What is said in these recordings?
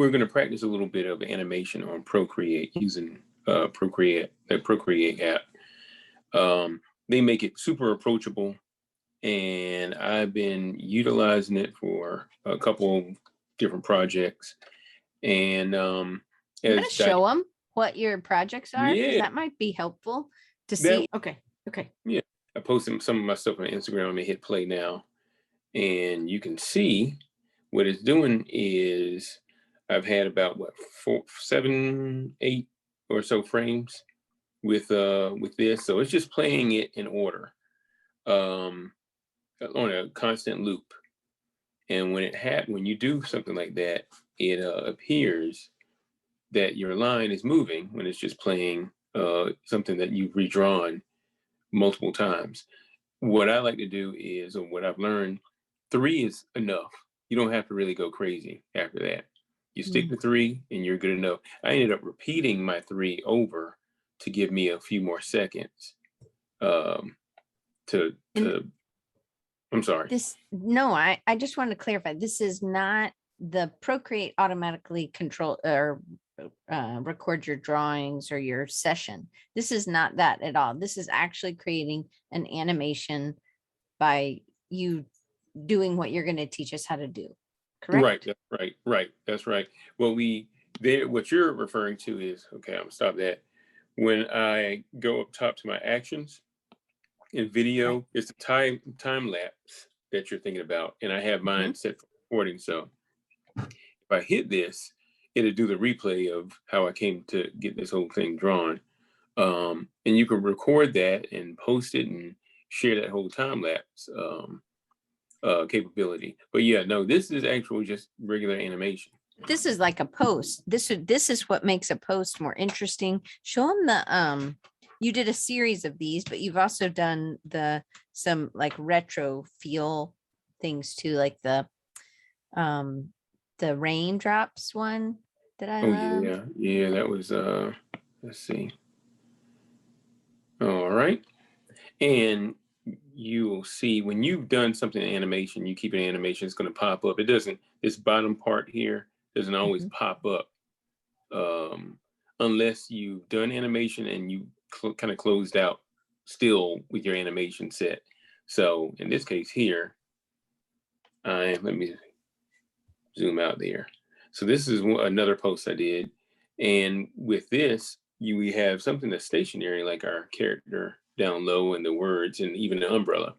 we're going to practice a little bit of animation on Procreate using Procreate, the Procreate app. They make it super approachable, and I've been utilizing it for a couple different projects. And I'm going to show them what your projects are, because that might be helpful to see. Okay. Yeah, I posted some of my stuff on Instagram. I'm gonna hit play now, and you can see what it's doing is I've had about what 7, 8 or so frames with this, so it's just playing it in order, on a constant loop. And when you do something like that, it appears that your line is moving when it's just playing something that you've redrawn multiple times. What I like to do is, or what I've learned, 3 is enough. You don't have to really go crazy after that. You stick to 3 and you're good enough. I ended up repeating my 3 over to give me a few more seconds. I'm sorry. I just want to clarify. This is not the Procreate automatically control or record your drawings or your session. This is not that at all. This is actually creating an animation by you doing what you're going to teach us how to do. Correct? Right. That's right. Well, what you're referring to is, okay, I'm gonna stop that. When I go up top to my actions in video, it's a time lapse that you're thinking about, and I have mine set for recording. So if I hit this, it'll do the replay of how I came to get this whole thing drawn. And you can record that and post it and share that whole time lapse capability. But yeah, no, this is actually just regular animation. This is like a post. This is what makes a post more interesting. Show them the you did a series of these, but you've also done some like retro feel things too, like the raindrops one that I love. Yeah, that was let's see. All right. And you will see when you've done something in animation, you keep an animation, it's going to pop up. This bottom part here doesn't always pop up unless you've done animation and you kind of closed out still with your animation set. So in this case here, let me zoom out there. So this is another post I did. And with this, we have something that's stationary, like our character down low and the words and even the umbrella.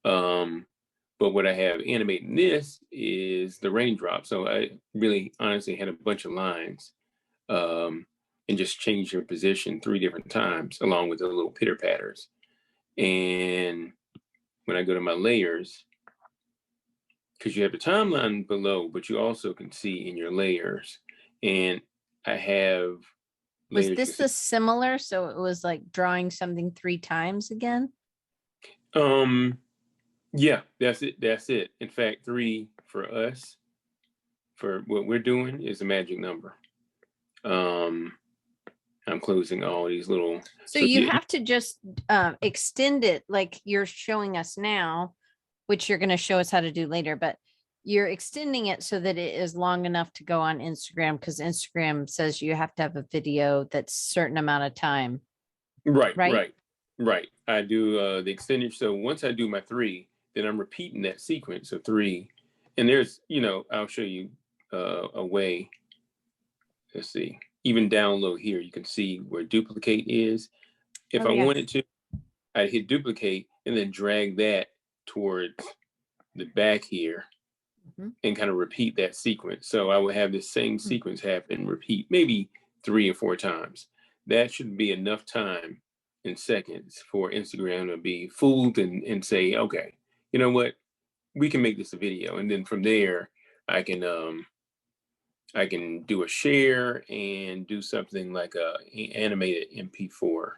But what I have animating this is the raindrop. So I really honestly had a bunch of lines and just changed your position 3 different times along with the little pitter patters. And when I go to my layers, because you have the timeline below, but you also can see in your layers. And I have layers. Was this similar? So it was like drawing something 3 times again? Yeah, that's it. In fact, 3 for us, for what we're doing, is a magic number. I'm closing all these little. So you have to just extend it like you're showing us now, which you're going to show us how to do later, but you're extending it so that it is long enough to go on Instagram, because Instagram says you have to have a video that's a certain amount of time. Right. I do the extended. So once I do my 3, then I'm repeating that sequence of 3. And there's, I'll show you a way. Let's see. Even down low here, you can see where duplicate is. If I wanted to, I'd hit duplicate and then drag that towards the back here and kind of repeat that sequence. So I would have this same sequence happen, repeat maybe 3 or 4 times. That should be enough time in seconds for Instagram to be fooled and say, okay, you know what, we can make this a video. And then from there, I can do a share and do something like a animated MP4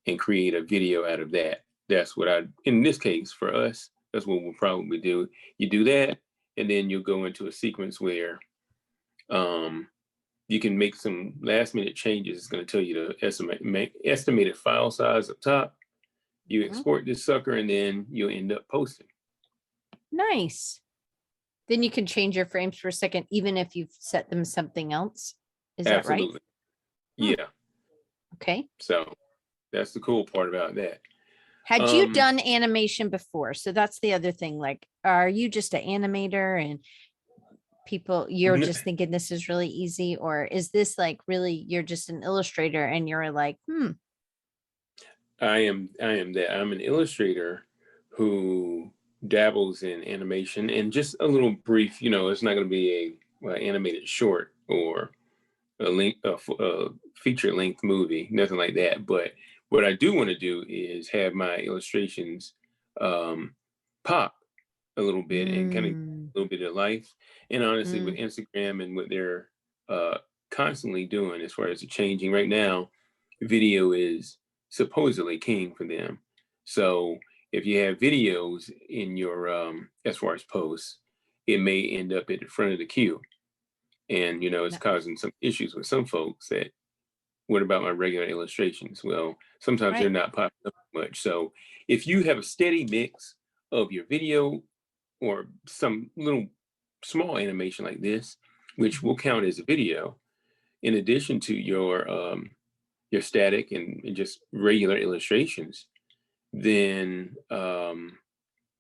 and create a video out of that. That's what in this case for us, that's what we'll probably do. You do that, and then you'll go into a sequence where you can make some last minute changes. It's going to tell you the estimated file size up top. You export this sucker, and then you'll end up posting. Nice. Then you can change your frames per second, even if you've set them something else. Is that right? Absolutely. Yeah. Okay. So that's the cool part about that. Had you done animation before? So that's the other thing. Like, are you just an animator and you're just thinking this is really easy? Or is this like really, you're just an illustrator and you're like, I am that. I'm an illustrator who dabbles in animation and just a little brief, it's not going to be a animated short or a feature length movie, nothing like that. But what I do want to do is have my illustrations pop a little bit and kind of a little bit of life. And honestly, with Instagram and what they're constantly doing as far as the changing right now, video is supposedly king for them. So if you have videos in your as far as posts, it may end up at the front of the queue. And it's causing some issues with some folks that, what about my regular illustrations? Well, sometimes they're not popping up much. So if you have a steady mix of your video or some little small animation like this, which will count as a video, in addition to your static and just regular illustrations, then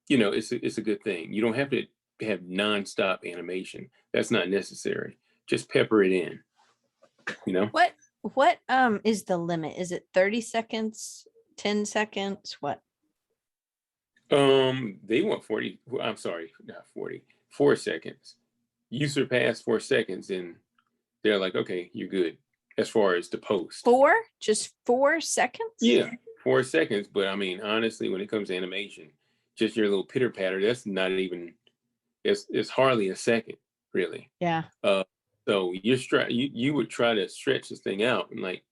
it's a good thing. You don't have to have nonstop animation. That's not necessary. Just pepper it in. What is the limit? Is it 30 seconds, 10 seconds? What? They want 40. I'm sorry, not 40. 4 seconds. You surpass 4 seconds, and they're like, okay, you're good as far as the post. Just 4 seconds? Yeah, 4 seconds. But I mean, honestly, when it comes to animation, just your little pitter patter, that's not even. It's hardly a second, really. Yeah. So you would try to stretch this thing out, and like,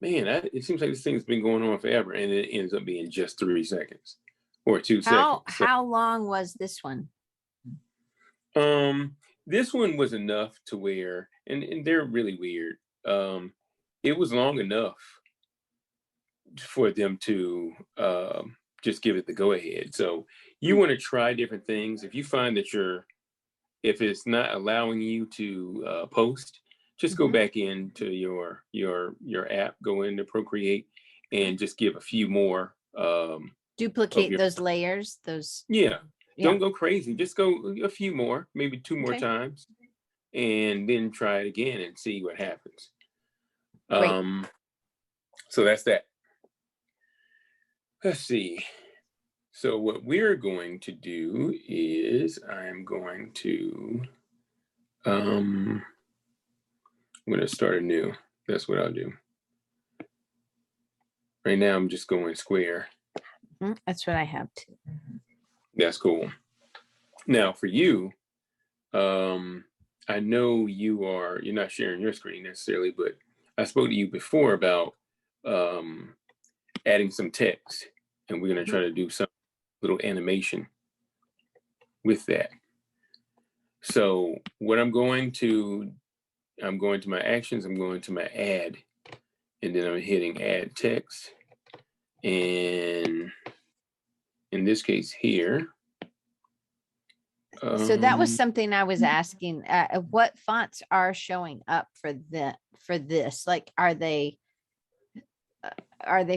man, it seems like this thing's been going on forever, and it ends up being just 3 seconds or 2 seconds. So, how long was this one? This one was enough to where, and they're really weird. It was long enough for them to just give it the go ahead. So you want to try different things. If you find that if it's not allowing you to post, just go back into your app, go into Procreate, and just give a few more. Duplicate those layers. Yeah. Don't go crazy. Just go a few more, maybe 2 more times, and then try it again and see what happens. So that's that. Let's see. So what we're going to do is I'm going to start anew. That's what I'll do. Right now I'm just going square. That's what I have too. That's cool. Now for you, I know you're not sharing your screen necessarily, but I spoke to you before about adding some text, and we're going to try to do some little animation with that. So what I'm going to my actions, I'm going to my add, and then I'm hitting add text. And in this case here. So that was something I was asking, what fonts are showing up for this? Like, are they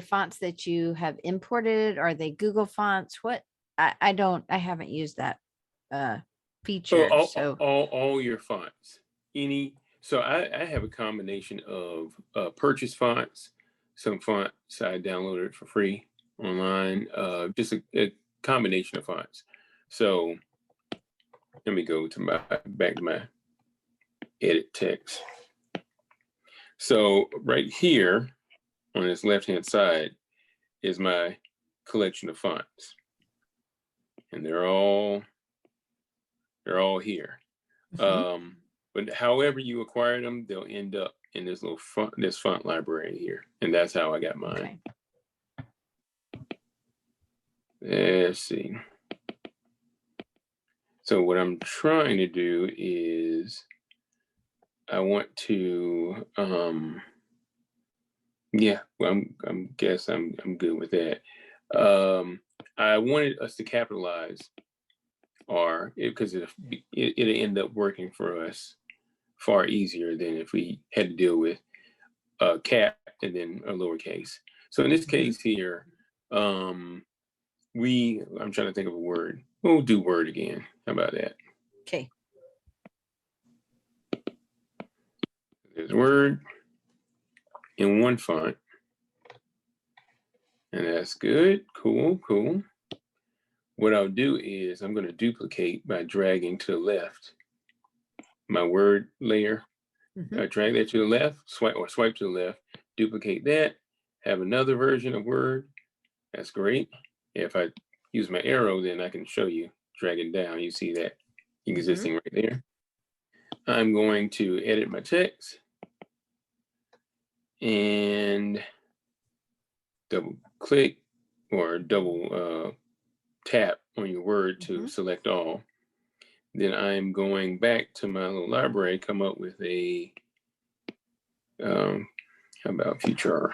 fonts that you have imported? Are they Google fonts? What? I haven't used that feature. All your fonts. So I have a combination of purchase fonts, some fonts I downloaded for free online, just a combination of fonts. So let me go to back to my edit text. So right here on this left-hand side is my collection of fonts, and they're all here. But however you acquire them, they'll end up in this little font library here, and that's how I got mine. Okay. Let's see. So what I'm trying to do is I want to I'm good with that. I wanted us to capitalize are, because it'll end up working for us far easier than if we had to deal with a cap and then a lowercase. So in this case here, I'm trying to think of a word. We'll do word again. How about that? Okay. There's word in one font. And that's good. Cool, cool. What I'll do is I'm going to duplicate by dragging to the left my word layer. Drag that to the left, swipe to the left, duplicate that, have another version of word. That's great. If I use my arrow, then I can show you, drag it down. You see that existing right there. I'm going to edit my text and double click or double tap on your word to select all. Then I'm going back to my little library, come up with a, how about future?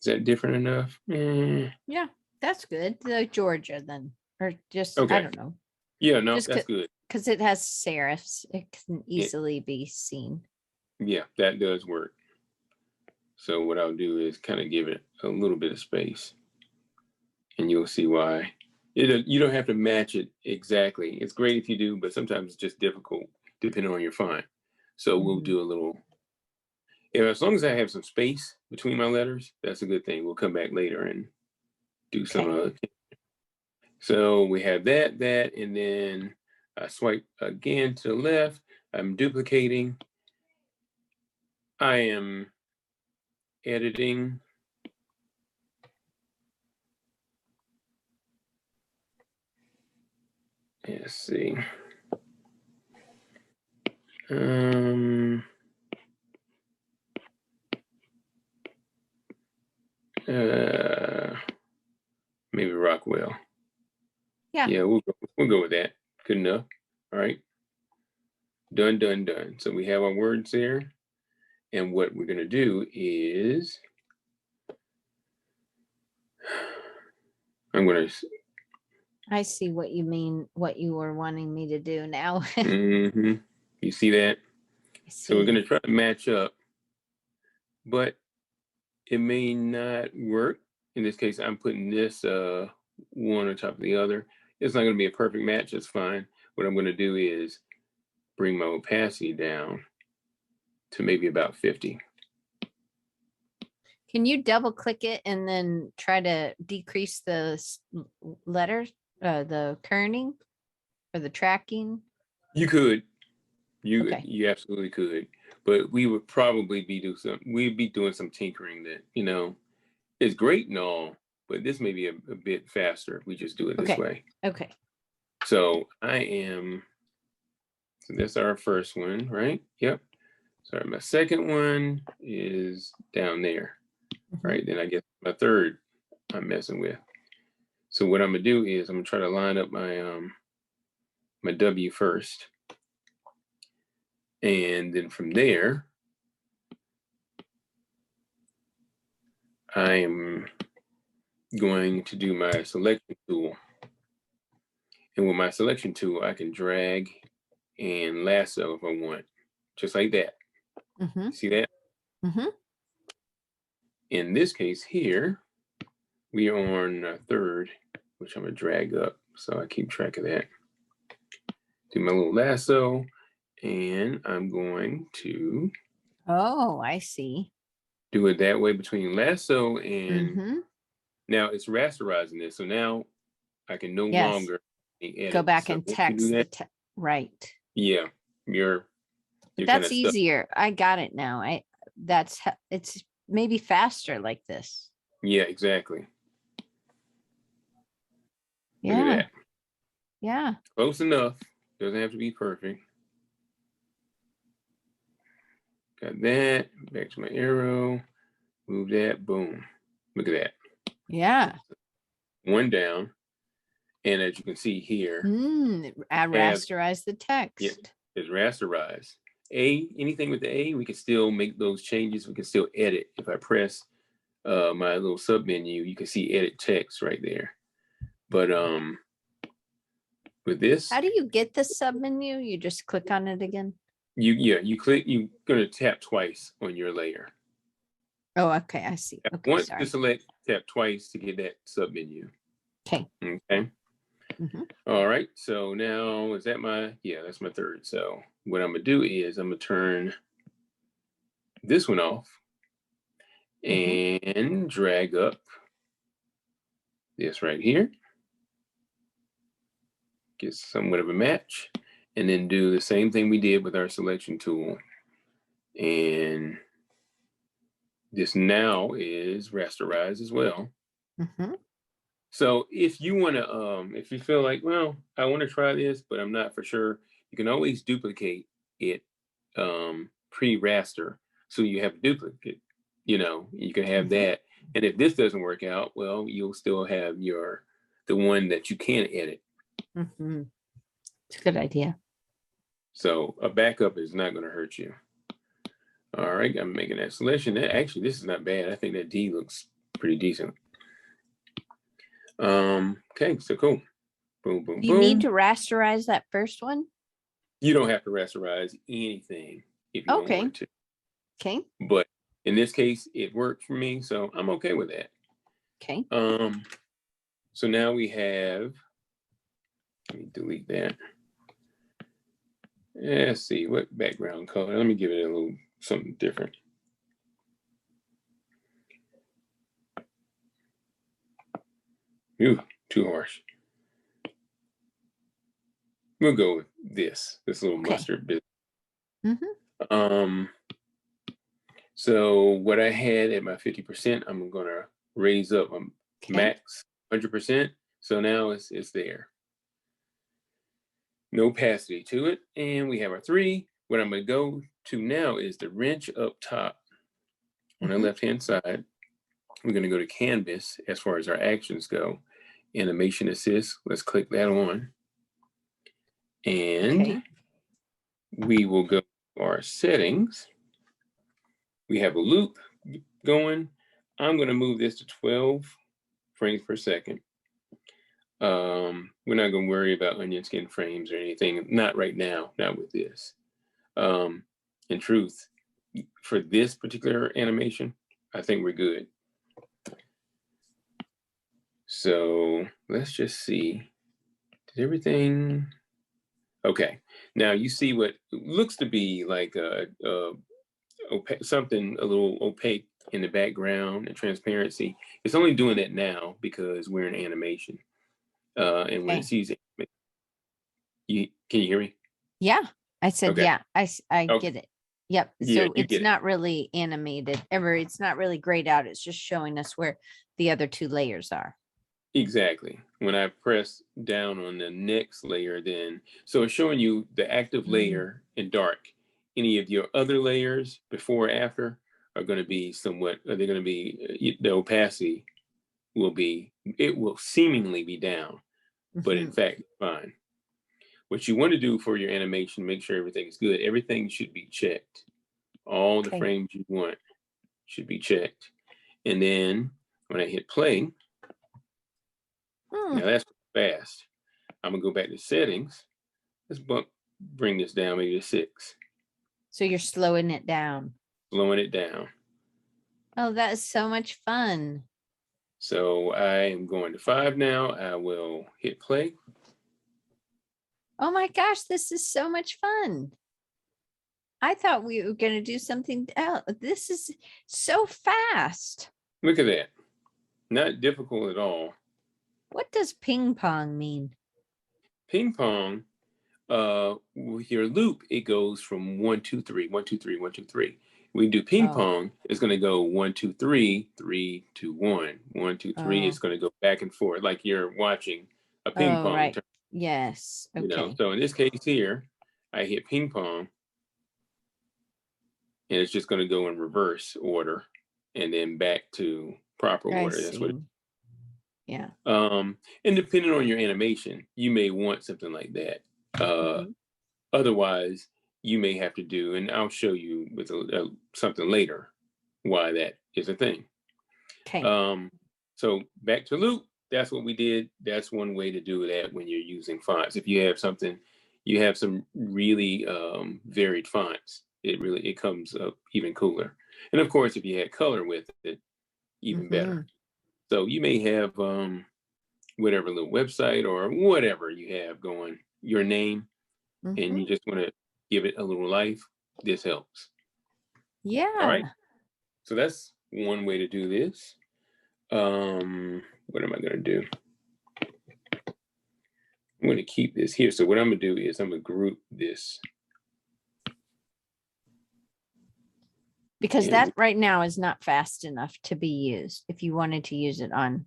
Is that different enough? Yeah, that's good. The Georgia then, or just, Okay. I don't know. Yeah, no, Just that's good. Because it has serifs, it can easily be seen. Yeah, that does work. So what I'll do is kind of give it a little bit of space, and you'll see why. You don't have to match it exactly. It's great if you do, but sometimes it's just difficult depending on your font. So we'll do a little, as long as I have some space between my letters, that's a good thing. We'll come back later and do some. So we have that, and then I swipe again to the left. I'm duplicating. I am editing. Let's see. Maybe Rockwell. Yeah, we'll go with that. Good enough. All right. Done. So we have our words there. And what we're going to do is I see what you mean, what you were wanting me to do now. You see that? So we're going to try to match up, but it may not work. In this case, I'm putting this one on top of the other. It's not going to be a perfect match. That's fine. What I'm going to do is bring my opacity down to maybe about 50. Can you double click it and then try to decrease the letters, the kerning or the tracking? You could. You absolutely could. But we would probably be doing some tinkering that, is great and all, but this may be a bit faster if we just do it this way. Okay. So so that's our first one, right? Yep. Sorry, my second one is down there, right? Then I guess my third I'm messing with. So what I'm gonna do is I'm gonna try to line up my my W first. And then from there, I am going to do my selection tool. And with my selection tool, I can drag and lasso if I want, just like that. See that? In this case here, we are on a third, which I'm gonna drag up so I keep track of that. Do my little lasso, and I'm going to I see. Do it that way between lasso and now it's rasterizing this. So now I can no longer edit. Go back and text the right. Yeah, you're that's easier. I got it now. It's maybe faster like this. Yeah, exactly. Yeah. Look at that. Yeah. Close enough. Doesn't have to be perfect. Got that. Back to my arrow. Move that. Boom. Look at that. Yeah. One down. And as you can see here, I rasterized the text. Yeah, it's rasterized. Anything with the A, we can still make those changes. We can still edit. If I press my little sub menu, you can see edit text right there. But with this. How do you get the sub menu? You just click on it again? You click, you're gonna tap twice on your layer. Oh, okay, I see. Okay, Once sorry. you select, tap twice to get that sub menu. Okay. Okay. All right. So now is that that's my third. So what I'm gonna do is I'm gonna turn this one off and drag up this right here. Get somewhat of a match, and then do the same thing we did with our selection tool. And this now is rasterized as well. So if you want to, if you feel like, well, I want to try this, but I'm not for sure, you can always duplicate it pre-raster. So you have a duplicate, you can have that. And if this doesn't work out, well, you'll still have the one that you can edit. It's a good idea. So a backup is not going to hurt you. All right, I'm making that selection. Actually, this is not bad. I think that D looks pretty decent. Okay, so cool. Boom, boom, Do you need to rasterize that first one? You don't have to rasterize anything if you don't want to. Okay. But in this case, it worked for me, so I'm okay with that. Okay. So now we have, let me delete that. Let's see, what background color? Let me give it a little something different. Ooh, too harsh. We'll go with this little mustard bit. So what I had at my 50%, I'm gonna raise up max 100%. So now it's there. No opacity to it. And we have our 3. What I'm gonna go to now is the wrench up top on the left-hand side. We're gonna go to canvas as far as our actions go. Animation assist, let's click that on. And we will go to our settings. We have a loop going. I'm going to move this to 12 frames per second. We're not going to worry about onion skin frames or anything. Not right now, not with this. In truth, for this particular animation, I think we're good. So let's just see. Did everything? Okay. Now you see what looks to be like something a little opaque in the background and transparency. It's only doing that now because we're in animation. And when it sees it, can you hear me? Yeah, I said, yeah, I get it. Yep. Yeah, so it's not really animated ever. It's not really grayed out. It's just showing us where the other 2 layers are. Exactly. When I press down on the next layer, then, so it's showing you the active layer in dark. Any of your other layers before or after are going to be somewhat, they're going to be, the opacity it will seemingly be down, but in fact, fine. What you want to do for your animation, make sure everything is good. Everything should be checked. All the frames you want should be checked. And then when I hit play, now that's fast. I'm gonna go back to settings. Let's bring this down maybe to 6. So you're slowing it down. Slowing it down. Oh, that is so much fun. So I am going to 5 now. I will hit play. Oh my gosh, this is so much fun. I thought we were going to do something else. This is so fast. Look at that. Not difficult at all. What does ping pong mean? Ping pong, with your loop, it goes from 1, 2, 3, 1, 2, 3, 1, 2, 3. We do ping pong, it's going to go 1, 2, 3, 3, 2, 1. 1, 2, 3. It's going to go back and forth like you're watching a ping pong. Right. Yes. Okay. So in this case here, I hit ping pong, and it's just going to go in reverse order and then back to proper order. That's what yeah. And depending on your animation, you may want something like that. Otherwise, you may have to do, and I'll show you with something later why that is a thing. Okay. So back to loop. that's what we did. That's one way to do that when you're using fonts. If you have something, you have some really varied fonts, it comes up even cooler. And of course, if you had color with it, even better. So you may have whatever little website or whatever you have going, your name, and you just want to give it a little life. This helps. Yeah. All right. So that's one way to do this. What am I going to do? I'm going to keep this here. So what I'm going to do is I'm going to group this. Because that right now is not fast enough to be used if you wanted to use it on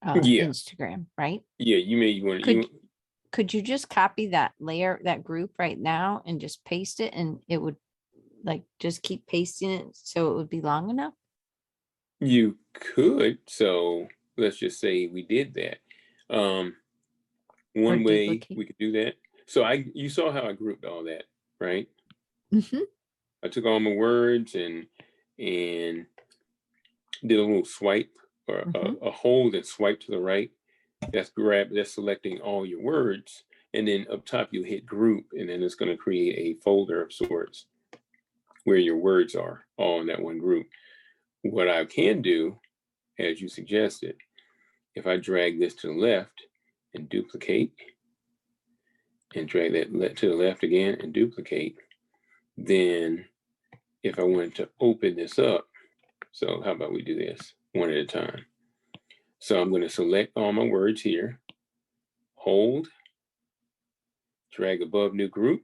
Instagram, right? Yeah, you may want to. Could you just copy that layer, that group right now and just paste it, and it would like just keep pasting it so it would be long enough? You could. So let's just say we did that. One way we could do that. So you saw how I grouped all that, right? I took all my words and did a little swipe or a hold and swipe to the right. That's selecting all your words. And then up top, you hit group, and then it's going to create a folder of sorts where your words are all in that one group. What I can do, as you suggested, if I drag this to the left and duplicate, and drag that to the left again and duplicate, then if I wanted to open this up, so how about we do this one at a time? So I'm going to select all my words here, hold, drag above new group.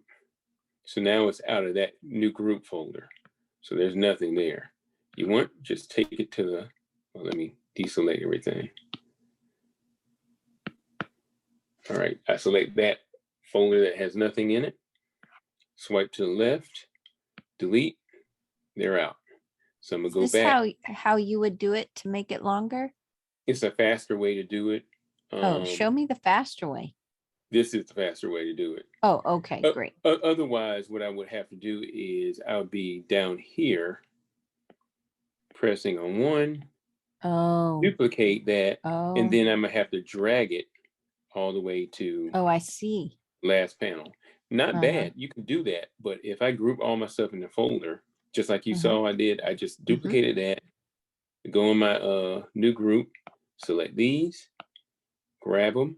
So now it's out of that new group folder. So there's nothing there. You want, just take it to the, well, let me deselect everything. All right, I select that folder that has nothing in it, swipe to the left, delete, they're out. So I'm gonna go back. Is this how you would do it to make it longer? It's a faster way to do it. Show me the faster way. This is the faster way to do it. Oh, okay, great. Otherwise, what I would have to do is I would be down here, pressing on one, duplicate that, and then I'm gonna have to drag it all the way to. Oh, I see. Last panel. Not bad. You can do that. But if I group all my stuff in the folder, just like you saw I did, I just duplicated that, go in my new group, select these, grab them,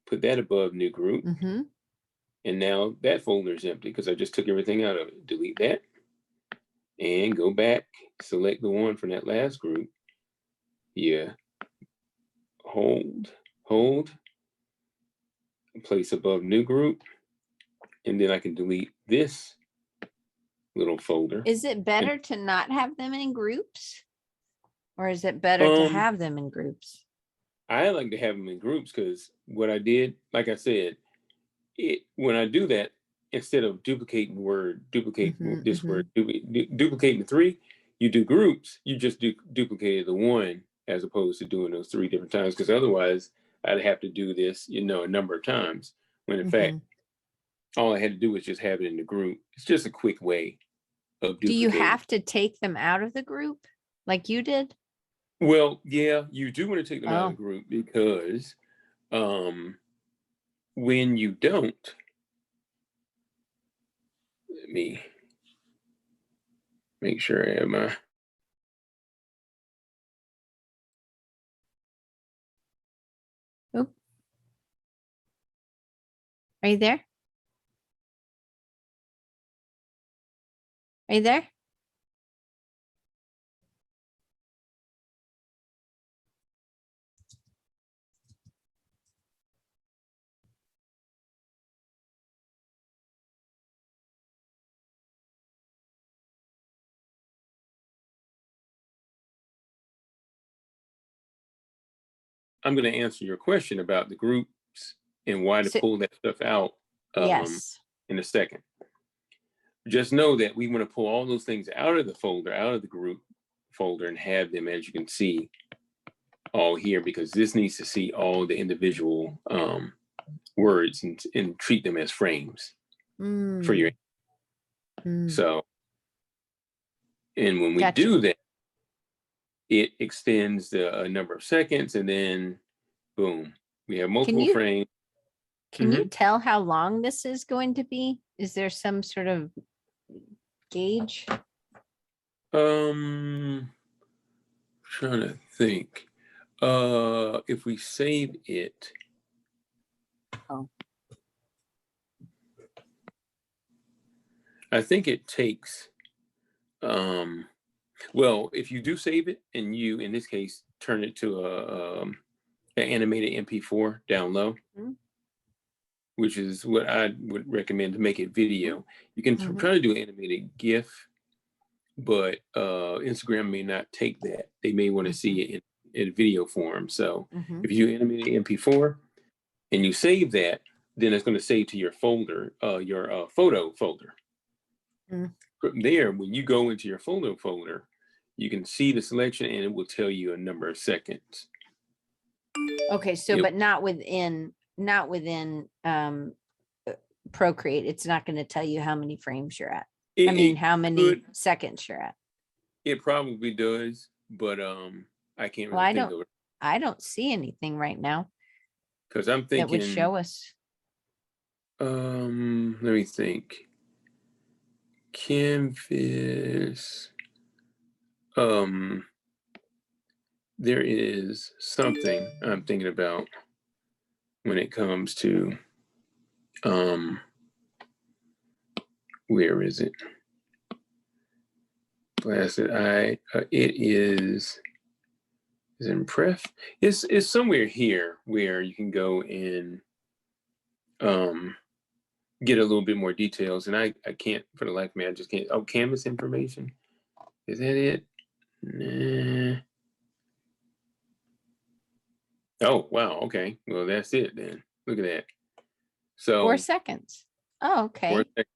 put that above new group. And now that folder is empty because I just took everything out of it. Delete that and go back, select the one from that last group. Yeah. Hold, place above new group, and then I can delete this little folder. Is it better to not have them in groups, or is it better to have them in groups? I like to have them in groups because what I did, like I said, when I do that, instead of duplicating this word, duplicating 3, you do groups. You just duplicated the one as opposed to doing those 3 different times, because otherwise I'd have to do this, a number of times. When in fact, all I had to do was just have it in the group. It's just a quick way of duplicating. Do you have to take them out of the group like you did? Well, yeah, you do want to take them out of the group because when you don't, let me make sure I have my. Are you there? Are you there? I'm going to answer your question about the groups and why to pull that stuff out in a second. Just know that we want to pull all those things out of the folder, out of the group folder, and have them, as you can see, all here, because this needs to see all the individual words and treat them as frames for your. So, and when we do that, it extends the number of seconds, and then boom, we have multiple you- frames. Can you tell how long this is going to be? Is there some sort of gauge? Trying to think. If we save it. Oh. I think it takes, well, if you do save it and you, in this case, turn it to an animated MP4 down low, which is what I would recommend to make it video. You can try to do animated GIF, but Instagram may not take that. They may want to see it in video form. So if you do animated MP4 and you save that, then it's going to save to your folder, your photo folder. From there, when you go into your photo folder, you can see the selection and it will tell you a number of seconds. Okay, so but not within Procreate. It's not going to tell you how many frames you're at. How many seconds you're at. It probably does, but I can't really think of it. I don't see anything right now. Because I'm thinking that would show us. Let me think. Canvas. There is something I'm thinking about when it comes to where is it? Blasted Eye. It is in Pref. It's somewhere here where you can go and get a little bit more details, and I can't for the life of me. I just can't. Oh, canvas information. Is that it? Nah. Oh wow. Okay. Well, that's it then. Look at that. So 4 seconds. Oh, okay. 4 seconds.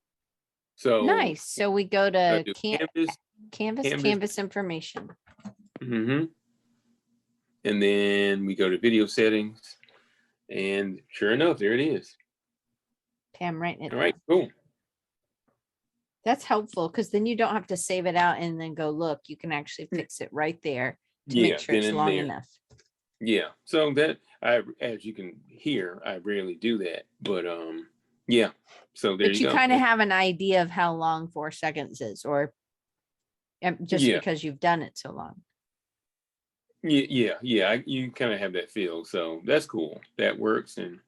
So nice. So we go to canvas information. And then we go to video settings, and sure enough, there it is. Okay, I'm writing it. All right, cool. That's helpful because then you don't have to save it out and then go look. You can actually fix it right there to make sure it's long enough. Yeah. So that as you can hear, I rarely do that, but yeah. So there you go. But you kind of have an idea of how long 4 seconds is, or just because you've done it so long. Yeah. You kind of have that feel. So that's cool. That works, and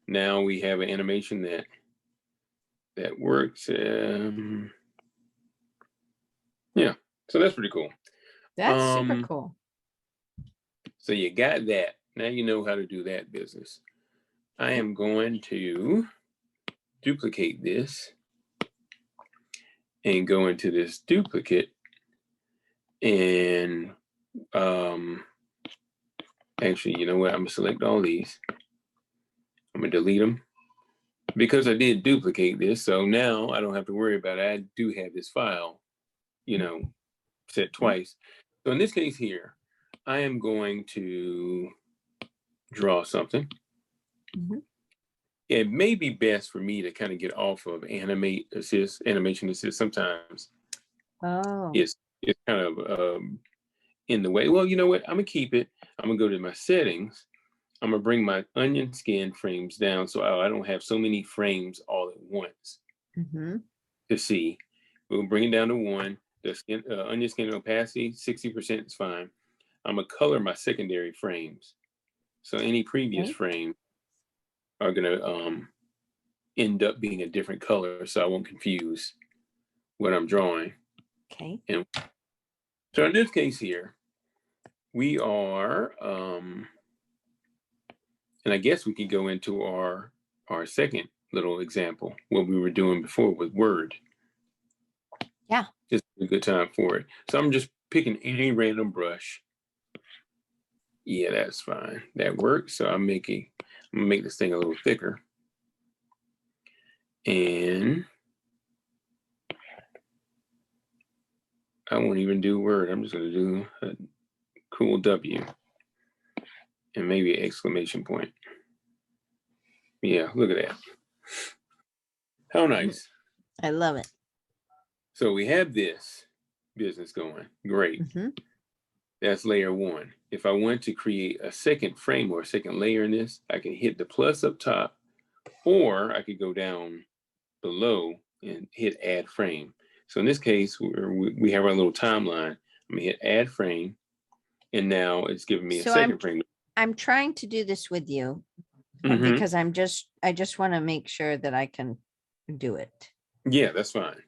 now we have an animation that works. Yeah. So that's pretty cool. That's super cool. So you got that. Now you know how to do that business. I am going to duplicate this and go into this duplicate, and actually, you know what? I'm gonna select all these. I'm gonna delete them because I did duplicate this. So now I don't have to worry about it. I do have this file, set twice. So in this case here, I am going to draw something. It may be best for me to kind of get off of animation assist. Sometimes it's kind of in the way. Well, you know what? I'm gonna keep it. I'm gonna go to my settings. I'm gonna bring my onion skin frames down so I don't have so many frames all at once to see. We'll bring it down to 1. The skin, onion skin opacity, 60% is fine. I'm gonna color my secondary frames. So any previous frames are gonna end up being a different color, so I won't confuse what I'm drawing. Okay. And so in this case here, we are, and I guess we could go into our second little example, what we were doing before with Word. Yeah. Just a good time for it. So I'm just picking any random brush. Yeah, that's fine. That works. So I'm gonna make this thing a little thicker. And I won't even do Word. I'm just gonna do a cool W and maybe an exclamation point. Yeah, look at that. How nice. I love it. So we have this business going. Great. That's layer one. If I want to create a second frame or a second layer in this, I can hit the plus up top, or I could go down below and hit add frame. So in this case, we have our little timeline. I'm gonna hit add frame, and now it's giving me a So second frame. I'm trying to do this with you because I just want to make sure that I can do it. Yeah, that's fine.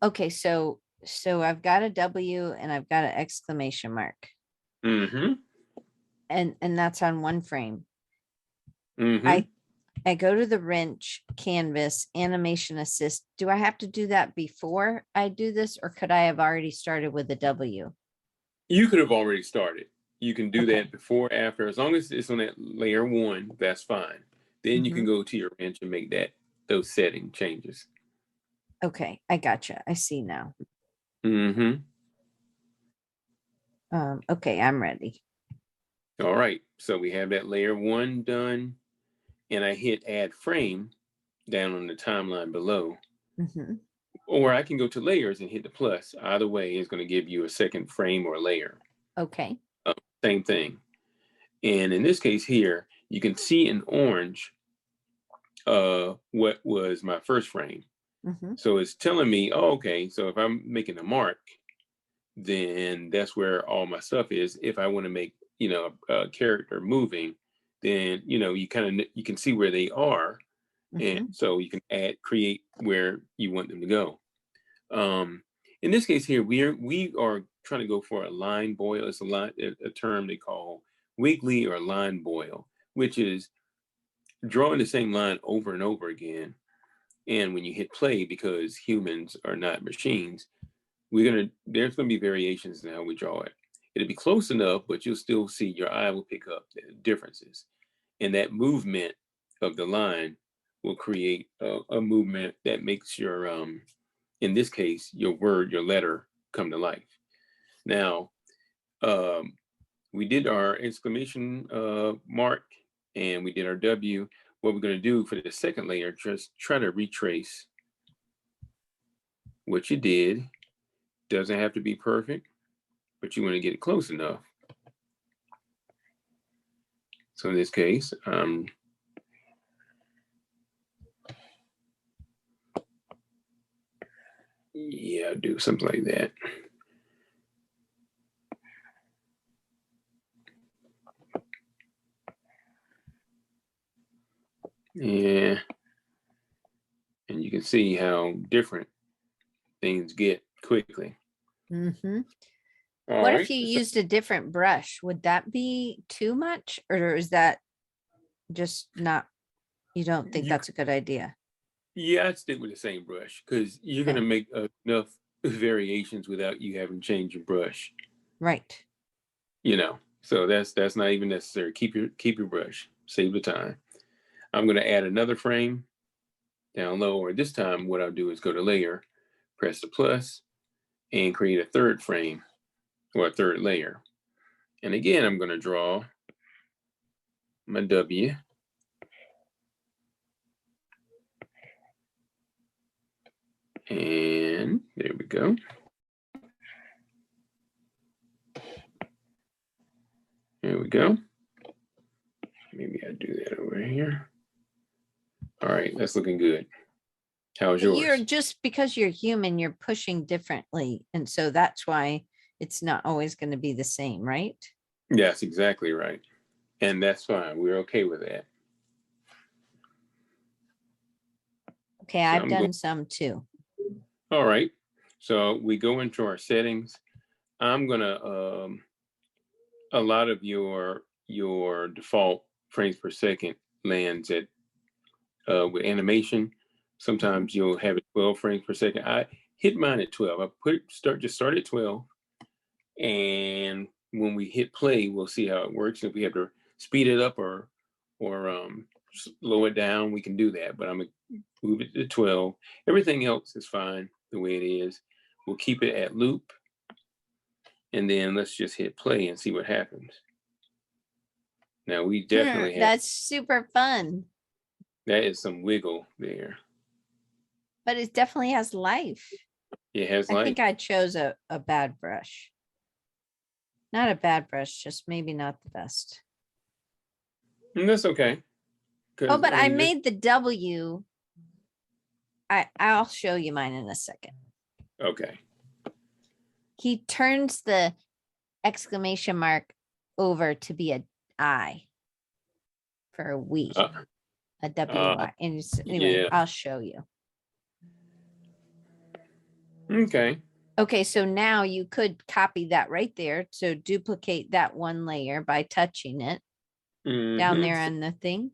Okay, so I've got a W and I've got an exclamation mark. And that's on one frame. I go to the wrench, canvas, animation assist. Do I have to do that before I do this, or could I have already started with a W? You could have already started. You can do Okay. that before, after, as long as it's on that layer one, that's fine. Then you can go to your wrench and make those setting changes. Okay, I gotcha. I see now. Okay, I'm ready. All right, so we have that layer one done, and I hit add frame down on the timeline below. Or I can go to layers and hit the plus. Either way is going to give you a second frame or layer. Okay. Same thing. And in this case here, you can see in orange what was my first frame. So it's telling me, oh, okay, so if I'm making a mark, then that's where all my stuff is. If I want to make, a character moving, then, you can see where they are. And so you can create where you want them to go. In this case here, we are trying to go for a line boil. It's a term they call wiggly or line boil, which is drawing the same line over and over again. And when you hit play, because humans are not machines, there's gonna be variations in how we draw it. It'll be close enough, but you'll still see, your eye will pick up the differences. And that movement of the line will create a movement that makes your, in this case, your word, your letter come to life. Now, we did our exclamation mark and we did our W. What we're going to do for the second layer, just try to retrace what you did. Doesn't have to be perfect, but you want to get it close enough. So in this case, yeah, do something like that. Yeah. And you can see how different things get quickly. What if you used a different brush? Would that be too much, or is that just not, you don't think that's a good idea? Yeah, I'd stick with the same brush, because you're going to make enough variations without you having to change your brush. Right. So that's not even necessary. Keep your brush. Save the time. I'm going to add another frame down low, or this time what I'll do is go to layer, press the plus, and create a third frame or a third layer. And again, I'm going to draw my W. And there we go. There we go. Maybe I do that over here. All right, that's looking good. How's yours? You're just, because you're human, you're pushing differently. And so that's why it's not always going to be the same, right? Yes, exactly right. And that's fine. We're okay with that. Okay, so I've done some too. All right. So we go into our settings. I'm gonna a lot of your default frames per second lands at with animation. Sometimes you'll have it 12 frames per second. I hit mine at 12. I just start at 12. And when we hit play, we'll see how it works. If we have to speed it up or slow it down, we can do that. But I'm gonna move it to 12. Everything else is fine the way it is. We'll keep it at loop. And then let's just hit play and see what happens. Now we definitely have, that's super fun. that is some wiggle there. But it definitely has life. It has life. I think I chose a bad brush. Not a bad brush, just maybe not the best. And that's okay. Oh, 'Cause, but I mean, made the W. I'll show you mine in a second. okay. He turns the exclamation mark over to be a I for a we, a WY. And anyway, yeah. I'll show you. Okay. Okay, so now you could copy that right there. So duplicate that one layer by touching it down there on the thing.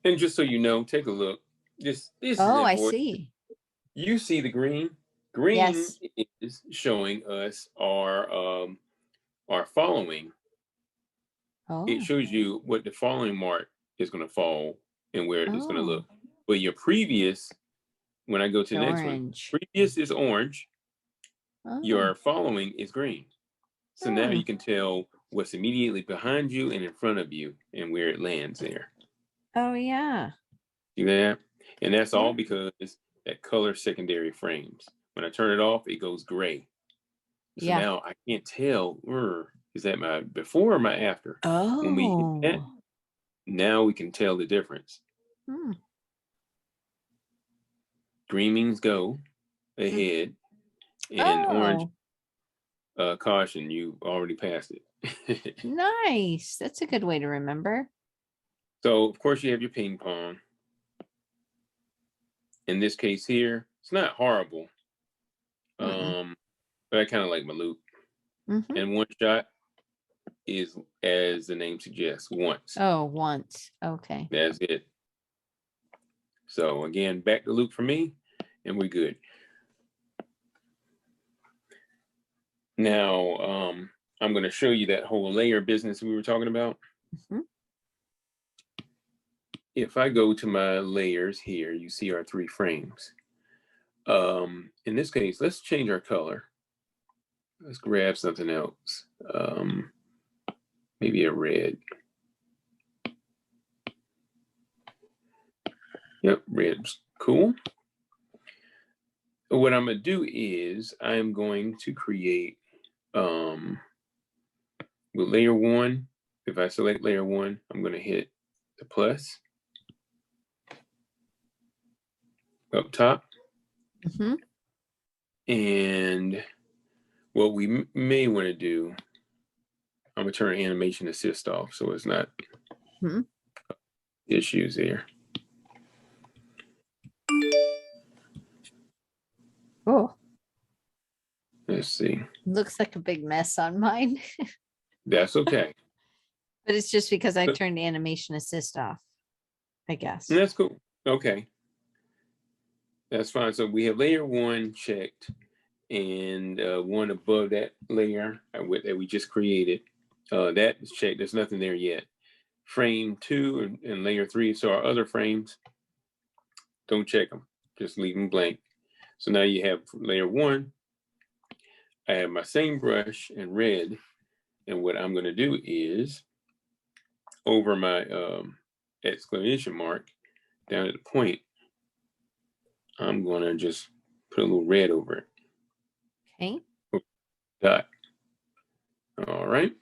And just so you know, take a look. This is Oh, I important. see. You see the green? Green Yes. is showing us our following. It Oh, shows you what the following mark is going to fall and where it's going to oh, look. But your previous, when I go to the next one, orange. previous is orange. Oh, Your following is green. So now you can tell what's immediately behind you and in front of you and where it lands there. oh yeah. See that? And that's Yeah. all because that color secondary frames. When I turn it off, it goes gray. So Yeah. now I can't tell, is that my before or my after? When we hit that, Oh. now we can tell the difference. Hmm. Green means go ahead, and orange, Oh, caution, you already passed it. nice. That's a good way to remember. So, of course, you have your ping pong. In this case here, it's not horrible. But I kind of like my loop. Mm-hmm. And one shot is, as the name suggests, once. Oh, once. Okay. That's it. So again, back to loop for me, and we're good. Now, I'm going to show you that whole layer business we were talking about. Mm-hmm. If I go to my layers here, you see our 3 frames. In this case, let's change our color. Let's grab something else. Maybe a red. Yep, red's cool. What I'm going to do is I'm going to create with layer 1. If I select layer 1, I'm going to hit the plus up top. Mm-hmm. And what we may want to do, I'm going to turn animation assist off so it's not issues there. Oh, Let's see. looks like a big mess on mine, That's okay. but it's just because I turned animation assist off, I guess. That's cool. Okay. That's fine. So we have layer 1 checked, and one above that layer that we just created. That is checked. There's nothing there yet. Frame 2 and layer 3. So our other frames, don't check them. Just leave them blank. So now you have layer 1. I have my same brush in red. And what I'm going to do is over my exclamation mark down at the point, I'm going to just put a little red over it. Okay. Dot. All right.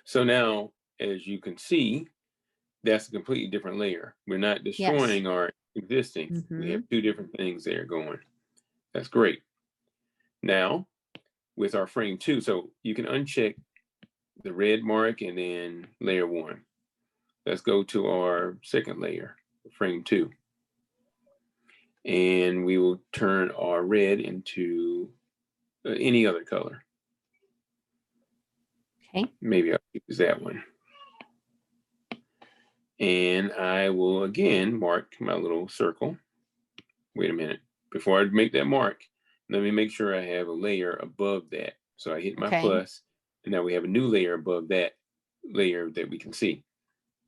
So now, as you can see, that's a completely different layer. We're not destroying our existing. We have 2 different things there going. That's great. Now, with our frame 2, so you can uncheck the red mark and then layer 1. Let's go to our second layer, frame 2. And we will turn our red into any other color. Okay. Maybe I'll use that one. And I will again mark my little circle. Wait a minute. Before I make that mark, let me make sure I have a layer above that. So I hit my plus, and now we have a new layer above that layer that we can see.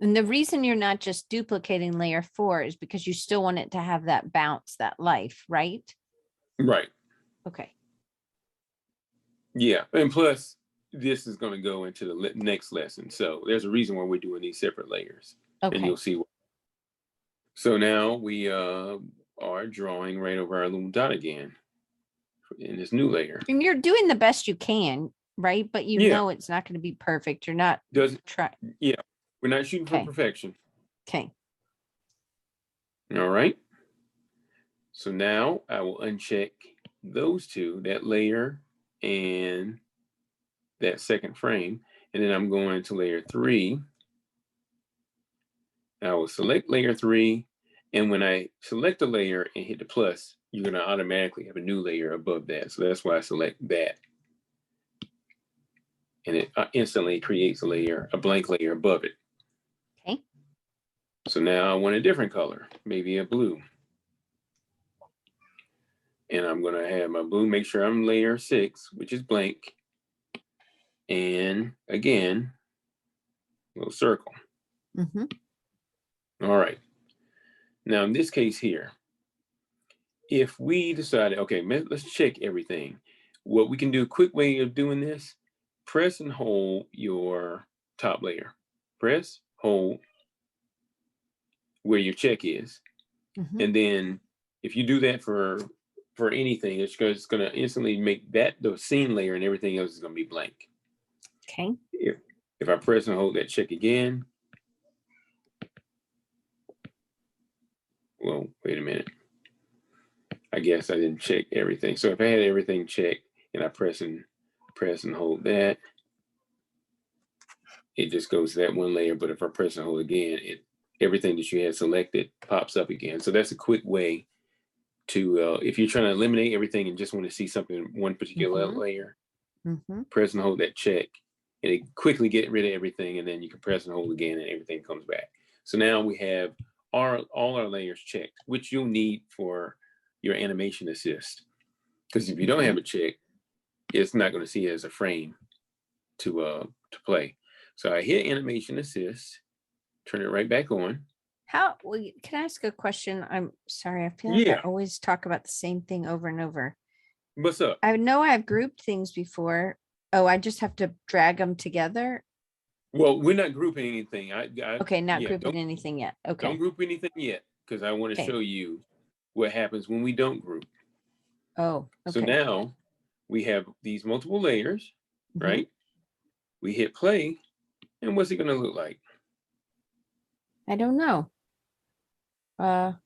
And the reason you're not just duplicating layer 4 is because you still want it to have that bounce, that life, right? Right. Okay. Yeah. And plus, this is going to go into the next lesson. So there's a reason why we're doing these separate layers. Okay. And you'll see. So now we are drawing right over our little dot again in this new layer. And you're doing the best you can. right? But you Yeah. know it's not going to be perfect. You're not Does trying. yeah. We're not shooting for Okay. perfection. Okay. All right. So now I will uncheck those two, that layer and that second frame. And then I'm going to layer 3. I will select layer 3. And when I select a layer and hit the plus, you're going to automatically have a new layer above that. So that's why I select that. And it instantly creates a layer, a blank layer above it. Okay. So now I want a different color, maybe a blue. And I'm going to have my blue, make sure I'm layer 6, which is blank. And again, little circle. Mm-hmm. All right. Now in this case here, if we decided, okay, let's check everything. What we can do, a quick way of doing this, press and hold your top layer. Press, hold where your check is. Mm-hmm. And then if you do that for anything, it's going to instantly make that the scene layer and everything else is going to be blank. Okay. If I press and hold that check again, well, wait a minute. I guess I didn't check everything. So if I had everything checked and I press and hold that, it just goes to that one layer. But if I press and hold again, everything that you had selected pops up again. So that's a quick way to, if you're trying to eliminate everything and just want to see something in one particular layer, press and hold that check and it quickly get rid of everything. And then you can press and hold again and everything comes back. So now we have all our layers checked, which you'll need for your animation assist. Because if you don't have it checked, it's not going to see it as a frame to play. So I hit animation assist, turn it right back on. Can I ask a question? I'm sorry. I feel like I always talk about the same thing over and over. What's up? I know I've grouped things before. Oh, I just have to drag them together. Well, we're not grouping anything. Okay, not grouping anything yet. Okay. Don't group anything yet because I want to show you what happens when we don't group. Oh, okay. So now we have these multiple layers, right? We hit play, and what's it going to look like? I don't know. Oh.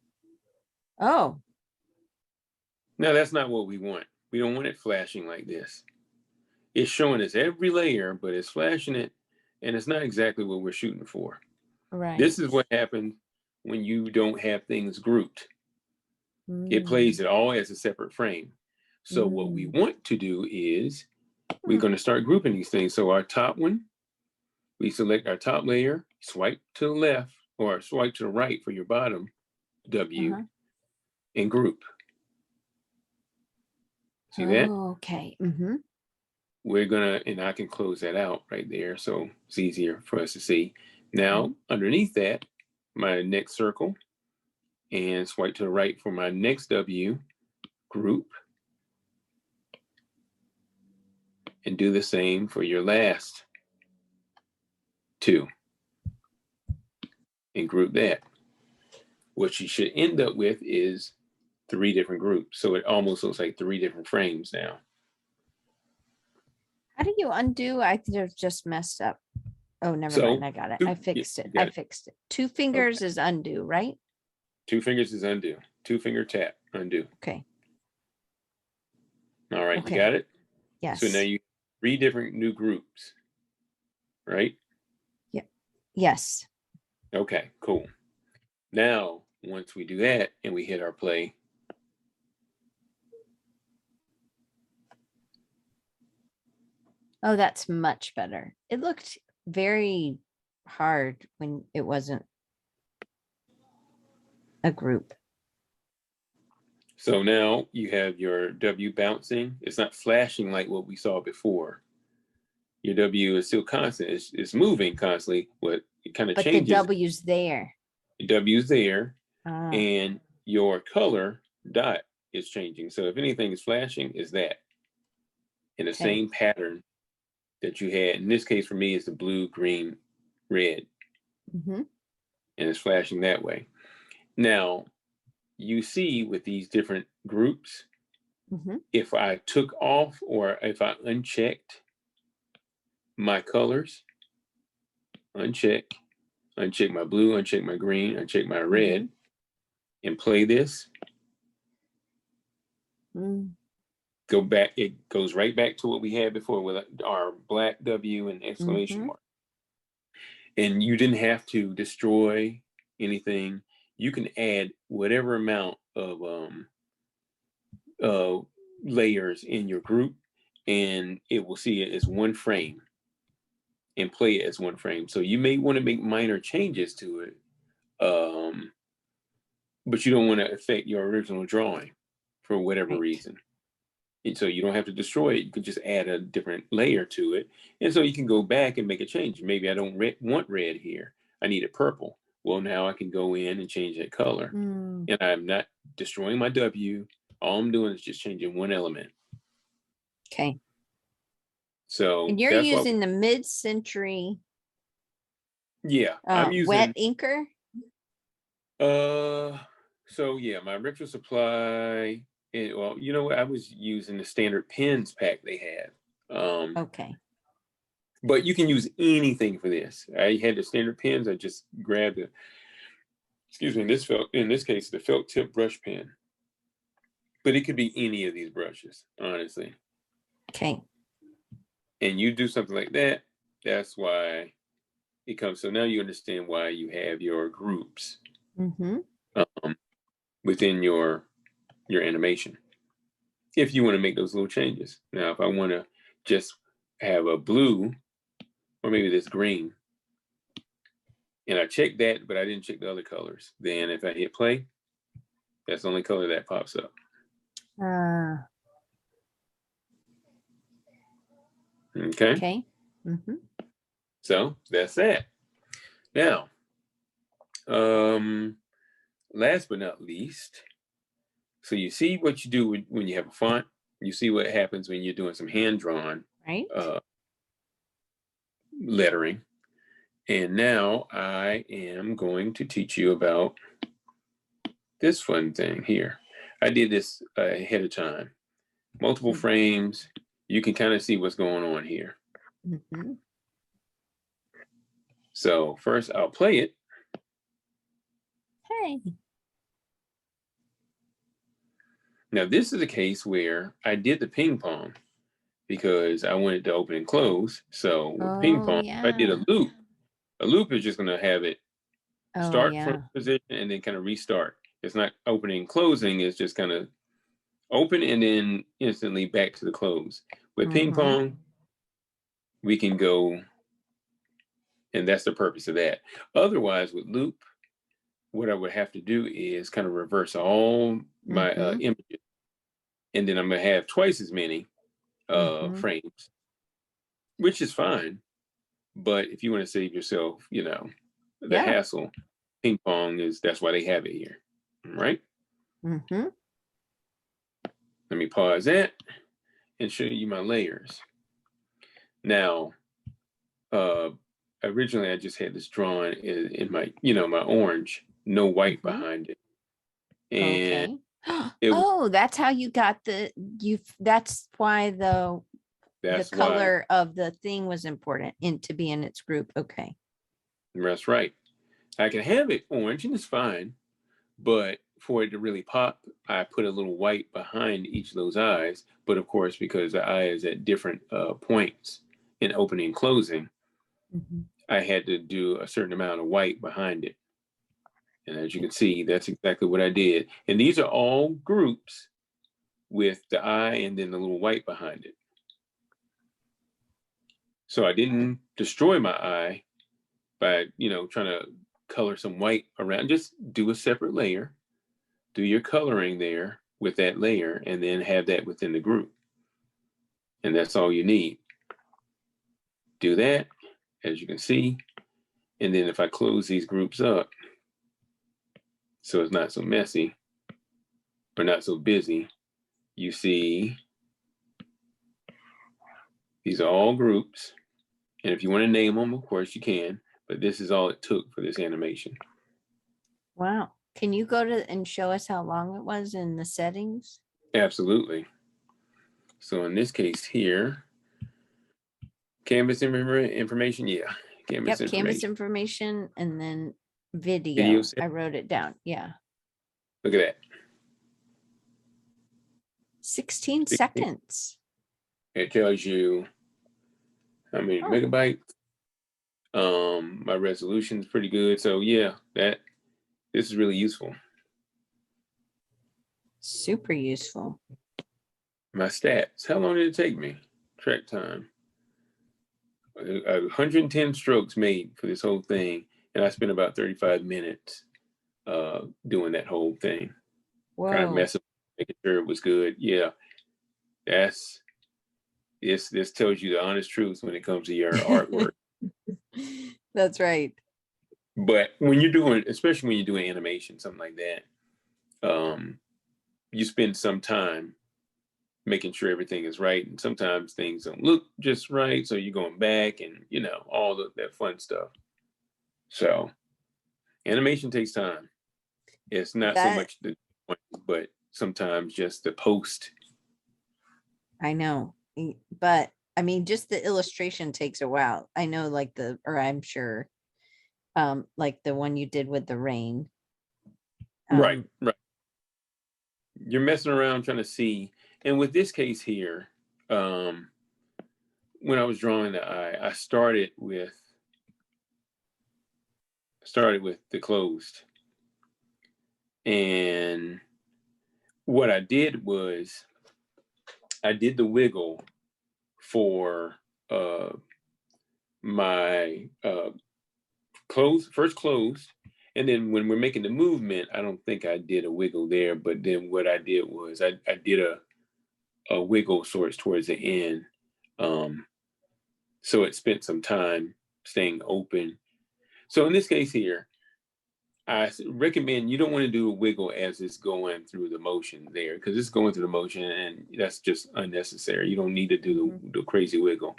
Now that's not what we want. We don't want it flashing like this. It's showing us every layer, but it's flashing it, and it's not exactly what we're shooting for. Right. This is what happens when you don't have things grouped. It plays it all as a separate frame. So what we want to do is we're going to start grouping these things. So our top one, we select our top layer, swipe to the left or swipe to the right for your bottom W and group. See that? Okay. We're gonna, and I can close that out right there. So it's easier for us to see. Now, underneath that, my next circle, and swipe to the right for my next W, group. And do the same for your last 2. And group that. What you should end up with is 3 different groups. So it almost looks like 3 different frames now. How do you undo? I think I've just messed up. Oh, never mind. I got it. I fixed it. I fixed it. 2 fingers is undo, right? 2 fingers is undo. 2-finger tap, undo. Okay. All right, you got it? Yes. So now you 3 different new groups, right? Yeah. Yes. Okay, cool. Now, once we do that and we hit our play, oh, that's much better. It looked very hard when it wasn't a group. So now you have your W bouncing. It's not flashing like what we saw before. Your W is still constant. It's moving constantly, but it kind of changes. But the W's there. The W's there, and your color dot is changing. So if anything is flashing, is that in the same pattern that you had. In this case, for me, it's the blue, green, red, and it's flashing that way. Now, you see with these different groups, if I took off or if I unchecked my colors, uncheck my blue, uncheck my green, uncheck my red, and play this. Go back, it goes right back to what we had before with our black W and exclamation mark. And you didn't have to destroy anything. You can add whatever amount of layers in your group, and it will see it as one frame and play it as one frame. So you may want to make minor changes to it, but you don't want to affect your original drawing for whatever reason. And so you don't have to destroy it. You can just add a different layer to it. And so you can go back and make a change. Maybe I don't want red here. I need it purple. Well, now I can go in and change that color. And I'm not destroying my W. All I'm doing is just changing one element. Okay. So and you're using the mid-century I'm using wet inker? So yeah, my retro supply. Well, you know what? I was using the standard pens pack they had. Okay. But you can use anything for this. I had the standard pens. I just grabbed the, in this case, the felt tip brush pen. But it could be any of these brushes, honestly. Okay. And you do something like that, that's why it comes. So now you understand why you have your groups within your animation, if you want to make those little changes. Now, if I want to just have a blue, or maybe this green, and I check that, but I didn't check the other colors, then if I hit play, that's the only color that pops up. Okay. So that's that. Now, last but not least, so you see what you do when you have a font. You see what happens when you're doing some hand-drawn lettering. And now I am going to teach you about this fun thing here. I did this ahead of time. Multiple frames. You can kind of see what's going on here. So first I'll play it. Hey. Now this is a case where I did the ping pong because I wanted to open and close. So with ping pong, I did a loop. A loop is just going to have it start from position and then kind of restart. It's not opening and closing. It's just kind of open and then instantly back to the close. With ping pong, we can go, and that's the purpose of that. Otherwise, with loop, what I would have to do is kind of reverse all my images. And then I'm going to have twice as many frames, which is fine. But if you want to save yourself, the hassle, ping pong that's why they have it here. Right? Let me pause that and show you my layers. Now, originally I just had this drawn in my, my orange, no white behind it. And that's how you got that's why the color of the thing was important to be in its group. Okay. That's right. I can have it orange and it's fine, but for it to really pop, I put a little white behind each of those eyes. But of course, because the eye is at different points in opening and closing, I had to do a certain amount of white behind it. And as you can see, that's exactly what I did. And these are all groups with the eye and then the little white behind it. So I didn't destroy my eye by, trying to color some white around. Just do a separate layer, do your coloring there with that layer, and then have that within the group. And that's all you need. Do that, as you can see. And then if I close these groups up, so it's not so messy or not so busy, you see these are all groups. And if you want to name them, of course you can, but this is all it took for this animation. Wow. Can you go to and show us how long it was in the settings? Absolutely. So in this case here, Canvas information, yeah. Canvas Yep, canvas information. information and then Video video. set. I wrote it down. Yeah. Look at that. 16 seconds. It tells you how many Oh. megabytes. My resolution is pretty good. So yeah, this is really useful. Super useful. My stats. How long did it take me? Track time. 110 strokes made for this whole thing, and I spent about 35 minutes doing that whole thing. Whoa. Kind of messing, making sure it was good. Yeah, this tells you the honest truth when it comes to your artwork. That's right. But when you're doing, especially when you're doing animation, something like that, you spend some time making sure everything is right, and sometimes things don't look just right, so you're going back and all that fun stuff. So animation takes time. It's not so much the point, but sometimes just the post. I know, but I mean, just the illustration takes a while. I know, I'm sure, like the one you did with the rain. Right. You're messing around trying to see, and with this case here, when I was drawing the eye, I started with the closed, and what I did was I did the wiggle for my first closed, and then when we're making the movement, I don't think I did a wiggle there, but then what I did was I did a wiggle sorts towards the end, so it spent some time staying open. So in this case here, I recommend you don't want to do a wiggle as it's going through the motion there, because it's going through the motion and that's just unnecessary. You don't need to do the crazy wiggle.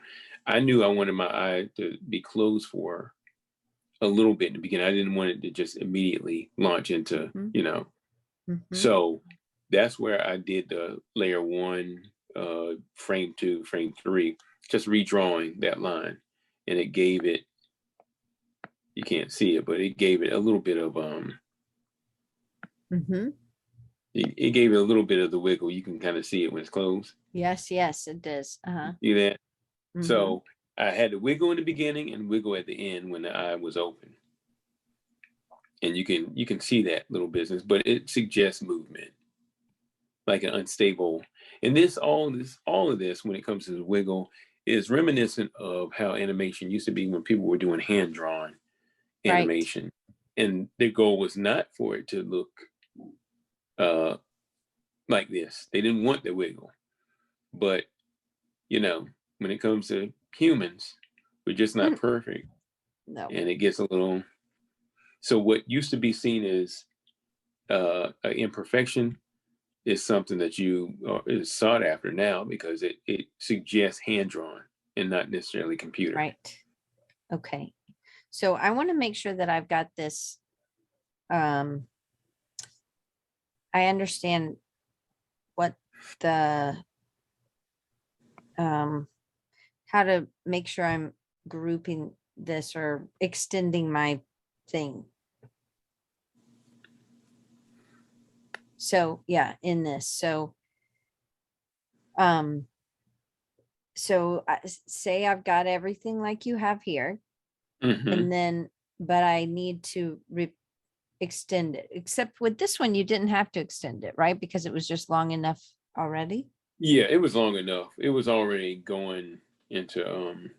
I knew I wanted my eye to be closed for a little bit in the beginning. I didn't want it to just immediately launch into, So that's where I did the layer 1, frame 2, frame 3, just redrawing that line. And it gave it, you can't see it, but it gave it a little bit of it gave it a little bit of the wiggle. You can kind of see it when it's closed. Yes, it does. See that? So I had to wiggle in the beginning and wiggle at the end when the eye was open. And you can see that little business, but it suggests movement, like an unstable. And all of this, when it comes to the wiggle, is reminiscent of how animation used to be when people were doing hand-drawn animation. And their goal was not for it to look like this. They didn't want the wiggle. But, when it comes to humans, we're just not perfect. No. And it gets a little... So what used to be seen as an imperfection is something that is sought after now, because it suggests hand-drawn and not necessarily computer. Right. Okay. So I want to make sure that I've got this. I understand what the how to make sure I'm grouping this or extending my thing. So yeah, in this. So I say I've got everything like you have here. And then, but I need to extend it, except with this one, you didn't have to extend it, right? Because it was just long enough already. Yeah, it was long enough. It was already going into,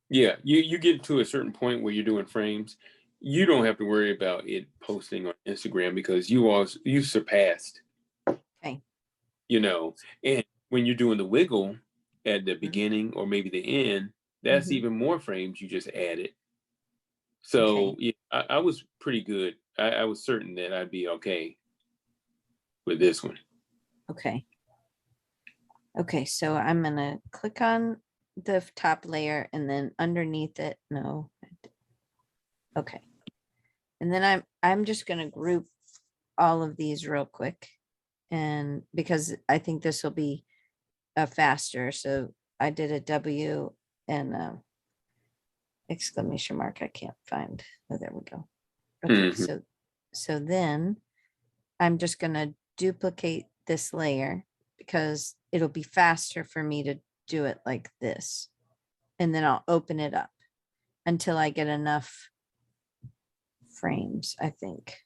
yeah, you get to a certain point where you're doing frames. You don't have to worry about it posting on Instagram because you surpassed, okay. And when you're doing the wiggle at the beginning or maybe the end, that's even more frames you just added. So yeah, I was pretty good. I was certain that I'd be okay with this one. Okay. Okay, so I'm gonna click on the top layer and then underneath it. No. Okay. And then I'm just gonna group all of these real quick, and because I think this will be faster. So I did a W exclamation mark. I can't find. Oh, there we go. Okay, Mhm. so then I'm just gonna duplicate this layer because it'll be faster for me to do it like this. And then I'll open it up until I get enough frames, I think.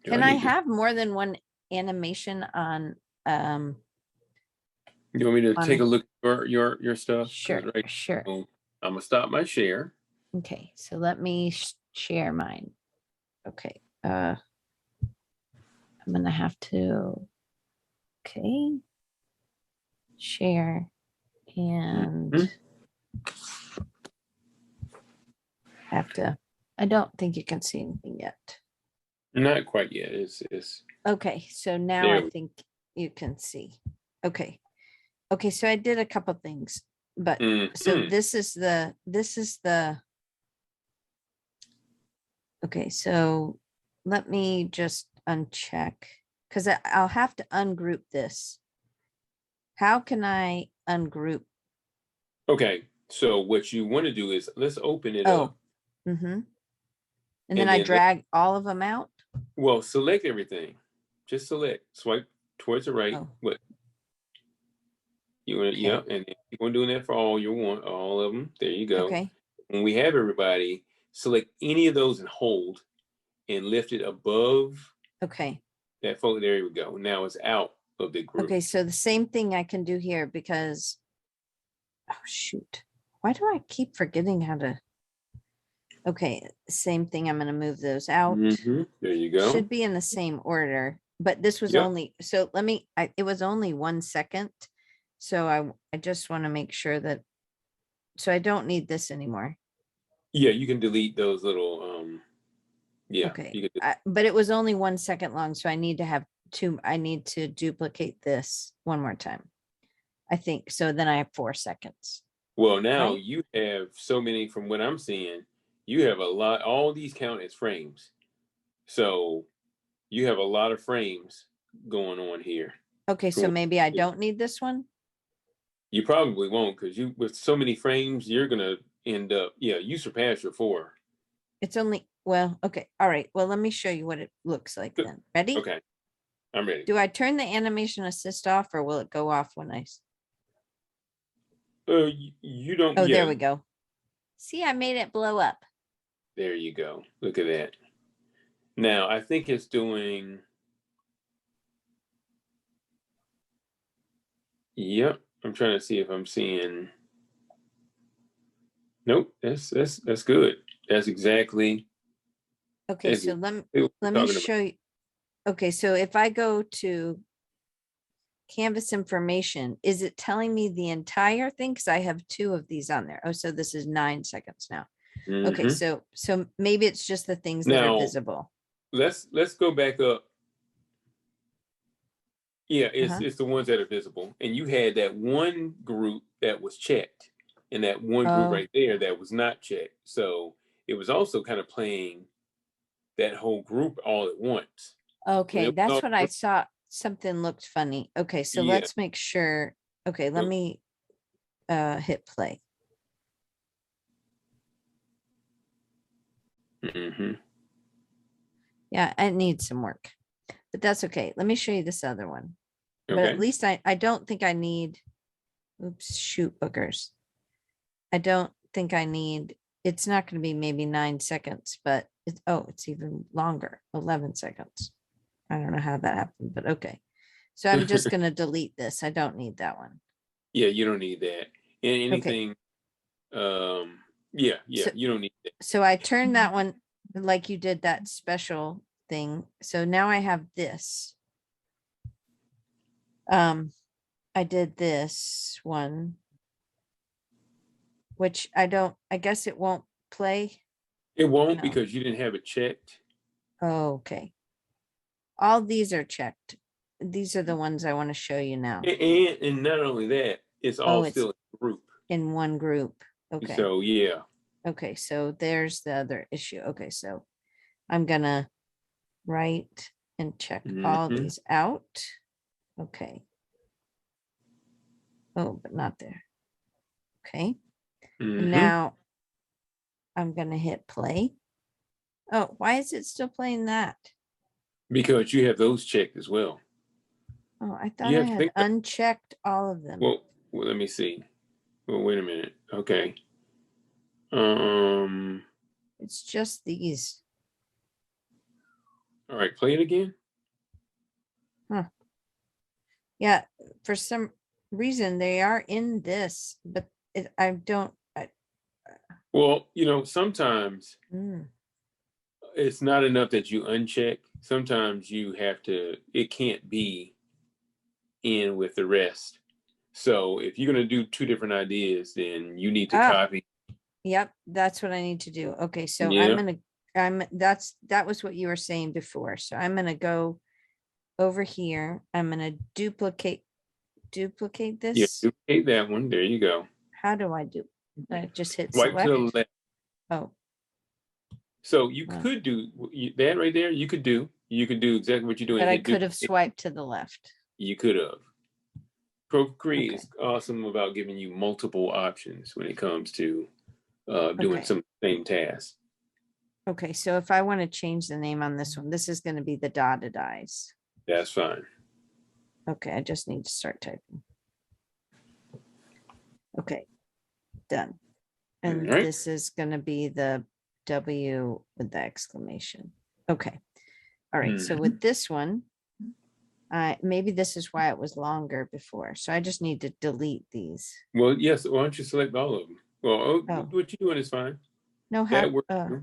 Do Can I need to- have more than one animation on You want me to on take a- a look at your stuff? 'Cause sure, right sure. now, I'm gonna stop my share. Okay, so let me share mine. Okay, I'm gonna have to, okay, share and Mhm. have to, I don't think you can see anything yet. Not quite yet. It's Okay, so now I there. think you can see. Okay. Okay, so I did a couple things, but so Mhm. this is the okay, so let me just uncheck because I'll have to ungroup this. How can I ungroup? Okay. So what you want to do is let's open it Oh, up mm-hmm. And then and I then drag all of them out. well, select everything. Just select, swipe towards the right. Oh, What you want to, yeah, okay. and then keep on doing that for all you want, all of them. There you go. Okay. When we have everybody, select any of those and hold and lift it above Okay. that folder. There we go. Now it's out of the group. Okay. So the same thing I can do here because, oh, shoot. Why do I keep forgetting how to? Okay. Same thing. I'm going to move those out. There you go. Should be in the same order, but this was Yep. only, so let me, it was only 1 second. So I just want to make sure that, so I don't need this anymore. Yeah, you can delete those little yeah, Okay. you can But it was only 1 second long. So I need to have I need to duplicate this one more time. I think so. Then I have 4 seconds, well now right? you have so many from what I'm seeing, you have a lot, all these count as frames. So you have a lot of frames going on here. Okay. From So what maybe I don't need this one. you probably won't because you with so many frames, you're gonna end up, yeah, you surpass your 4. It's only, well, okay. All right. Well, let me show you what it looks like Good. then. Ready? Okay, I'm ready. Do I turn the animation assist off or will it go off when I? You don't, Oh, yeah, there we go. See, I made it blow up. there you go. Look at that. Now I think it's doing, yep. I'm trying to see if I'm seeing. Nope, that's good. That's exactly Okay, that's so exactly what we're let me talking about. show you. Okay, so if I go to Canvas information, is it telling me the entire thing? Because I have 2 of these on there. Oh, so this is 9 seconds now. Okay, Hmm. so maybe it's just the things that are Now visible. let's go back up. Yeah, Uh-huh. it's the ones that are visible, and you had that one group that was checked, and that one group Oh, right there that was not checked. So it was also kind of playing that whole group all at once. When okay. it was That's all, what I saw. Something looked funny. Okay, so yeah. let's make sure. Okay, let Oh, me hit play. mm-hmm. Yeah, it needs some work, but that's okay. Let me show you this other one. But at Okay. least I don't think I need, oops, shoot boogers. I don't think I need, it's not going to be maybe 9 seconds, but it's, oh, it's even longer, 11 seconds. I don't know how that happened, but okay. So I'm just going to delete this. I don't need that one. Yeah, you don't need that. And Okay. anything, um, yeah, So, you don't need that. so I turned that one like you did that special thing. So now I have this. I did this one, which I guess it won't play. It won't No. because you didn't have it checked. Okay. All these are checked. These are the ones I want to show you now. And not only that, it's Oh, all it's still a group. in one group. Okay. So yeah. Okay. So there's the other issue. Okay. So I'm going to write and check all Hmm. these out. Okay. Oh, but not there. Okay. And Mhm. now I'm going to hit play. Oh, why is it still playing that? Because you have those checked as well. Oh, I thought You I have to had think about, unchecked all of them. well, let me see. Well, wait a minute. Okay. Um, It's just these. all right, play it again. Huh. Yeah, for some reason they are in this, but I don't. Well, sometimes Mm. it's not enough that you uncheck. Sometimes you have to, it can't be in with the rest. So if you're going to do two different ideas, then you need to Ah, copy. yep, that's what I need to do. Okay, so Yeah. that was what you were saying before. So I'm gonna go over here. I'm gonna duplicate Yeah. this. Duplicate that one. There you go. How do I do? I just hit Swipe to the select. left. Oh, So you wow. could do that right there. You could do exactly what you're doing. But I Hit could have duplicate. swiped to the left. You could have. Procreate Okay. is awesome about giving you multiple options when it comes to doing Okay. some same task. Okay. So if I want to change the name on this one, this is going to be the dotted eyes. That's fine. Okay. I just need to start typing. Okay. Done. And All right. this is going to be the W with the exclamation. Okay. All right. So with this one, maybe this is why it was longer before. So I just need to delete these. Well, yes. Why don't you select all of them? Well, Oh, what you're doing is fine. no, That works. oh,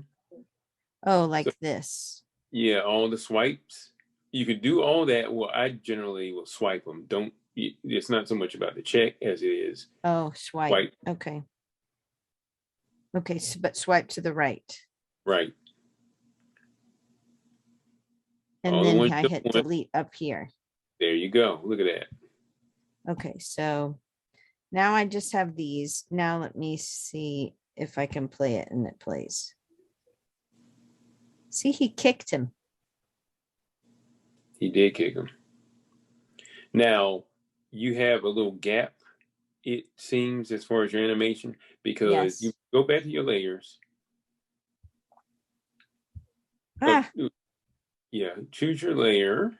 So, like this. yeah, all the swipes. You could do all that. Well, I generally will swipe them. Don't. It's not so much about the check as it is Oh, swipe. swipe. Okay. Okay. So, but swipe to the right. Right. And All the then ones I you hit don't want. delete up here. There you go. Look at that. Okay. So now I just have these. Now let me see if I can play it and it plays. See, he kicked him. He did kick him. Now you have a little gap, it seems, as far as your animation, because you Yes. go back to your layers. Ah, Yeah, choose your layer,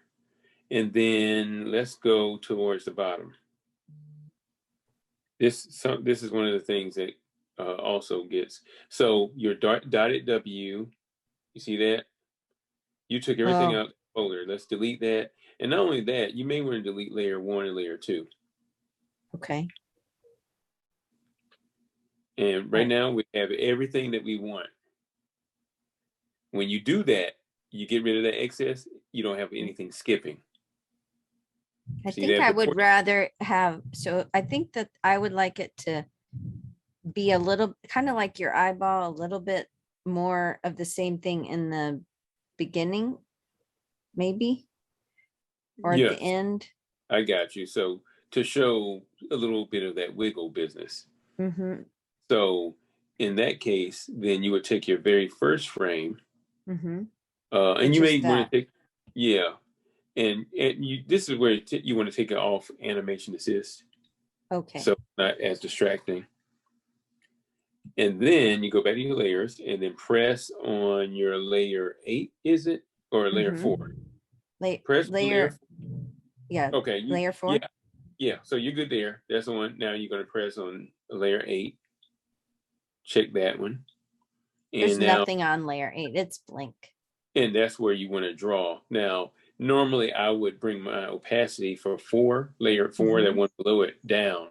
and then let's go towards the bottom. This is one of the things that also gets, so your dotted W. You see that? You took everything oh, out of the folder. Let's delete that. And not only that, you may want to delete layer 1 and layer 2. okay. And All right right. now we have everything that we want. When you do that, you get rid of that excess. You don't have anything skipping. I See think that I would before? rather have, so I think that I would like it to be a little kind of like your eyeball, a little bit more of the same thing in the beginning, maybe, or at the Yes, end. I got you. So to show a little bit of that wiggle business. Mm-hmm. So in that case, then you would take your very first frame, Mm-hmm. and Which you is may want that. to take, yeah, and you. This is where you want to take it off animation assist, Okay. so not as distracting. And then you go back to your layers, and then press on your layer 8. Is it or layer 4? Mm-hmm. Press on layer. Layer, yeah, Okay, layer 4. yeah, yeah. So you're good there. That's the one. Now you're going to press on layer 8. Check that one, There's and now nothing on layer 8. It's blank. and that's where you want to draw. Now, normally I would bring my opacity for 4, layer 4, that Mm-hmm. one below it, down,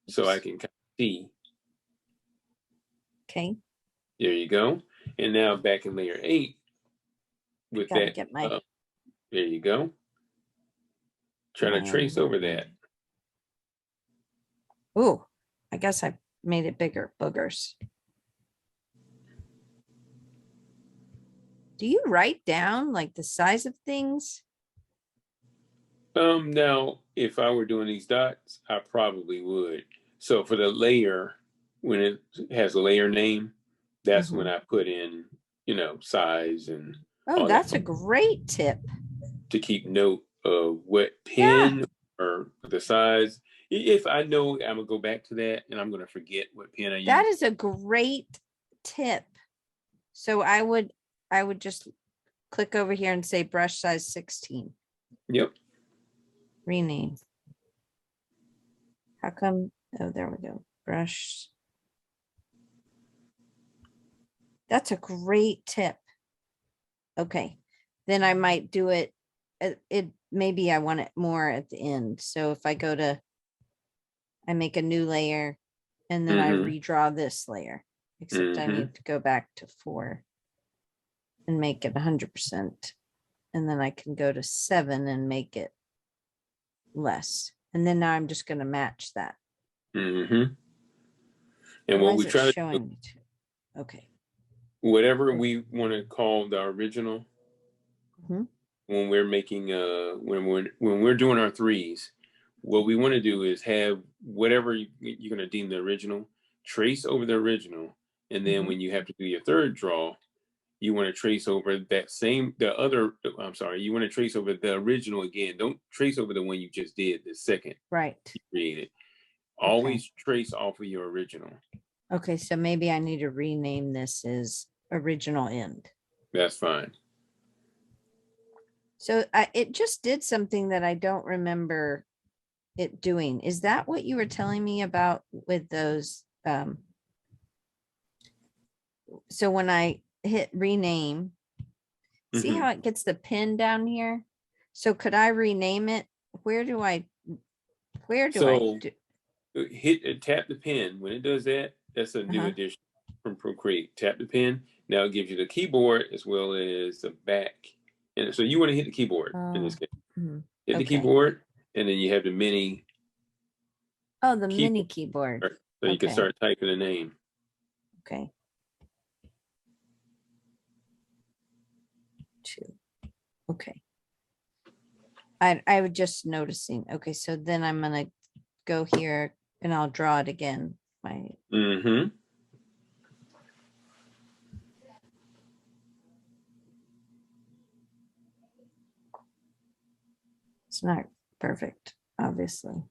so I Oops. can kind of see. Okay. There you go. And now back in layer 8 I with gotta that. get my There you go. Trying to trace over that. oh, I guess I made it bigger. Boogers. Do you write down like the size of things? Now, if I were doing these dots, I probably would. So for the layer, when it has a layer name, that's when Mm-hmm. I put in, size and Oh, all that that's a great tip. to keep note of what Yeah. pin or the size. If I know, I'm gonna go back to that, and I'm gonna forget what pen I That use. is a great tip. So I would just click over here and say brush size 16. Yep. Rename. How come? Oh, there we go. Brush. That's a great tip. Okay. Then I might do it. Maybe I want it more at the end. So if I go to, I make a new layer and then I redraw this layer, except I need to go back to 4 and make it 100%. And then I can go to 7 and make it less. And then now I'm just going to match that. And Why what is we it try to showing do, me to? Okay. whatever we want to call the original, when we're making when we're doing our threes, what we want to do is have whatever you're going to deem the original, trace over the original, and then when you have to do your third draw, you want to trace over that same you want to trace over the original again. Don't trace over the one you just did, the second Right. you created. Always trace off of your original. Okay, so maybe I need to rename this as original end. That's fine. So it just did something that I don't remember it doing. Is that what you were telling me about with those? So when I hit rename, see how it gets the pin down here? So could I rename it? Where do I hit tap the pen. When it does that, that's a new addition from Procreate. Tap the pen. Now it gives you the keyboard as well as the back. And so you want to hit the keyboard in this case. Hit the keyboard, and then you have the mini. Oh, the mini keyboard. So you can start typing the name. Okay. 2. Okay. I was just noticing. Okay, so then I'm gonna go here and I'll draw it again. It's not perfect, obviously.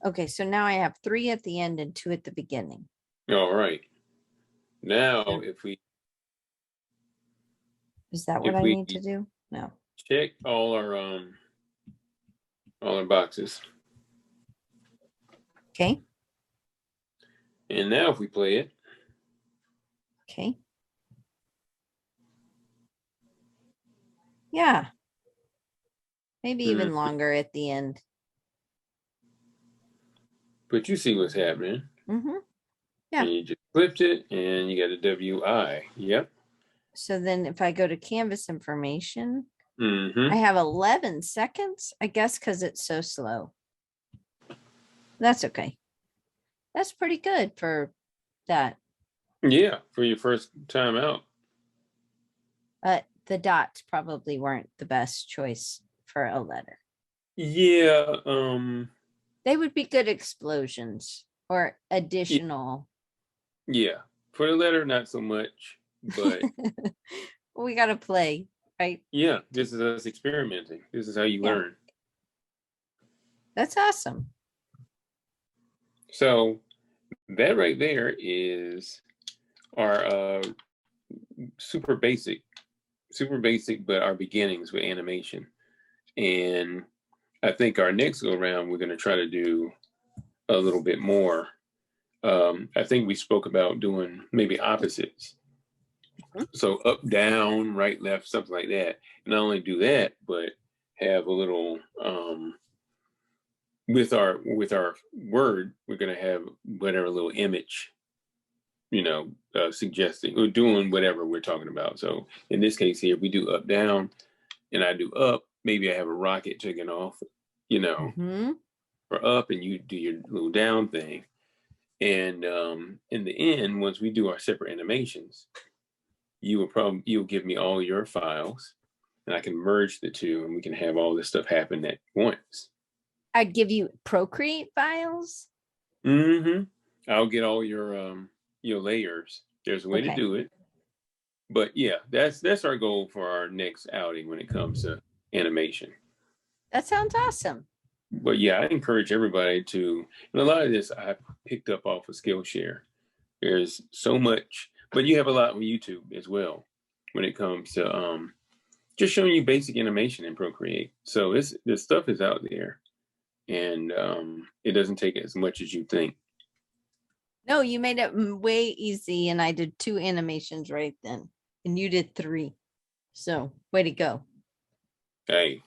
Okay, so now I have 3 at the end and 2 at the beginning. All right. Now, is that what I need to do? No. Check all our boxes. Okay. And now if we play it. Okay. Yeah. Maybe even longer at the end. But you see what's happening. Yeah. And you just flipped it and you got a WI. Yep. So then if I go to canvas information, I have 11 seconds, I guess, because it's so slow. That's okay. That's pretty good for that. Yeah, for your first time out. The dots probably weren't the best choice for a letter. Yeah. They would be good explosions or additional. Yeah. For the letter, not so much, but we got to play, right? Yeah, this is us experimenting. This is how you learn. That's awesome. So that right there is our super basic, but our beginnings with animation. And I think our next go around, we're going to try to do a little bit more. I think we spoke about doing maybe opposites. So up, down, right, left, something like that. And not only do that, but have a little with our word, we're going to have whatever little image, suggesting or doing whatever we're talking about. So in this case here, we do up, down, and I do up. Maybe I have a rocket taking off, for up, and you do your little down thing. And in the end, once we do our separate animations, you'll give me all your files, and I can merge the two, and we can have all this stuff happen at once. I'd give you Procreate files. I'll get all your layers. There's a way to do it, but yeah, that's our goal for our next outing when it comes to animation. That sounds awesome. But yeah, I encourage everybody to, and a lot of this I picked up off of Skillshare. There's so much, but you have a lot on YouTube as well when it comes to just showing you basic animation in Procreate. So the stuff is out there, and it doesn't take as much as you think. No, you made it way easy, and I did 2 animations right then, and you did 3. So way to go. Hey,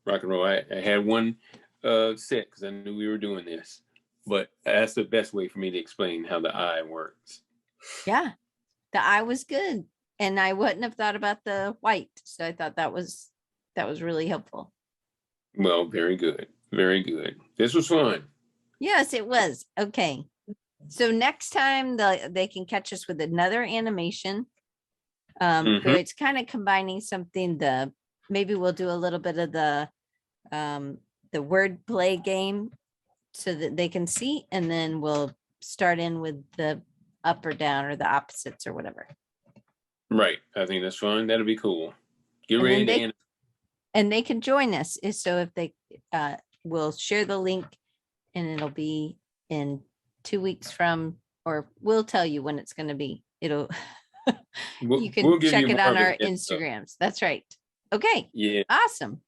rock and roll. I had one set because I knew we were doing this, but that's the best way for me to explain how the eye works. Yeah, the eye was good, and I wouldn't have thought about the white. So I thought that was really helpful. Well, very good. Very good. This was fun. Yes, it was. Okay. So next time they can catch us with another animation. Where it's kind of combining something, maybe we'll do a little bit of the word play game so that they can see, and then we'll start in with the up or down or the opposites or whatever. Right. I think that's fun. That'll be cool. Get And ready then to and they can join us. So if they will share the link, and it'll be in 2 weeks from, or we'll tell you when it's going to be. It'll you can we'll give check you it more on of our an info. Instagrams. That's right. Okay. Yeah. Awesome.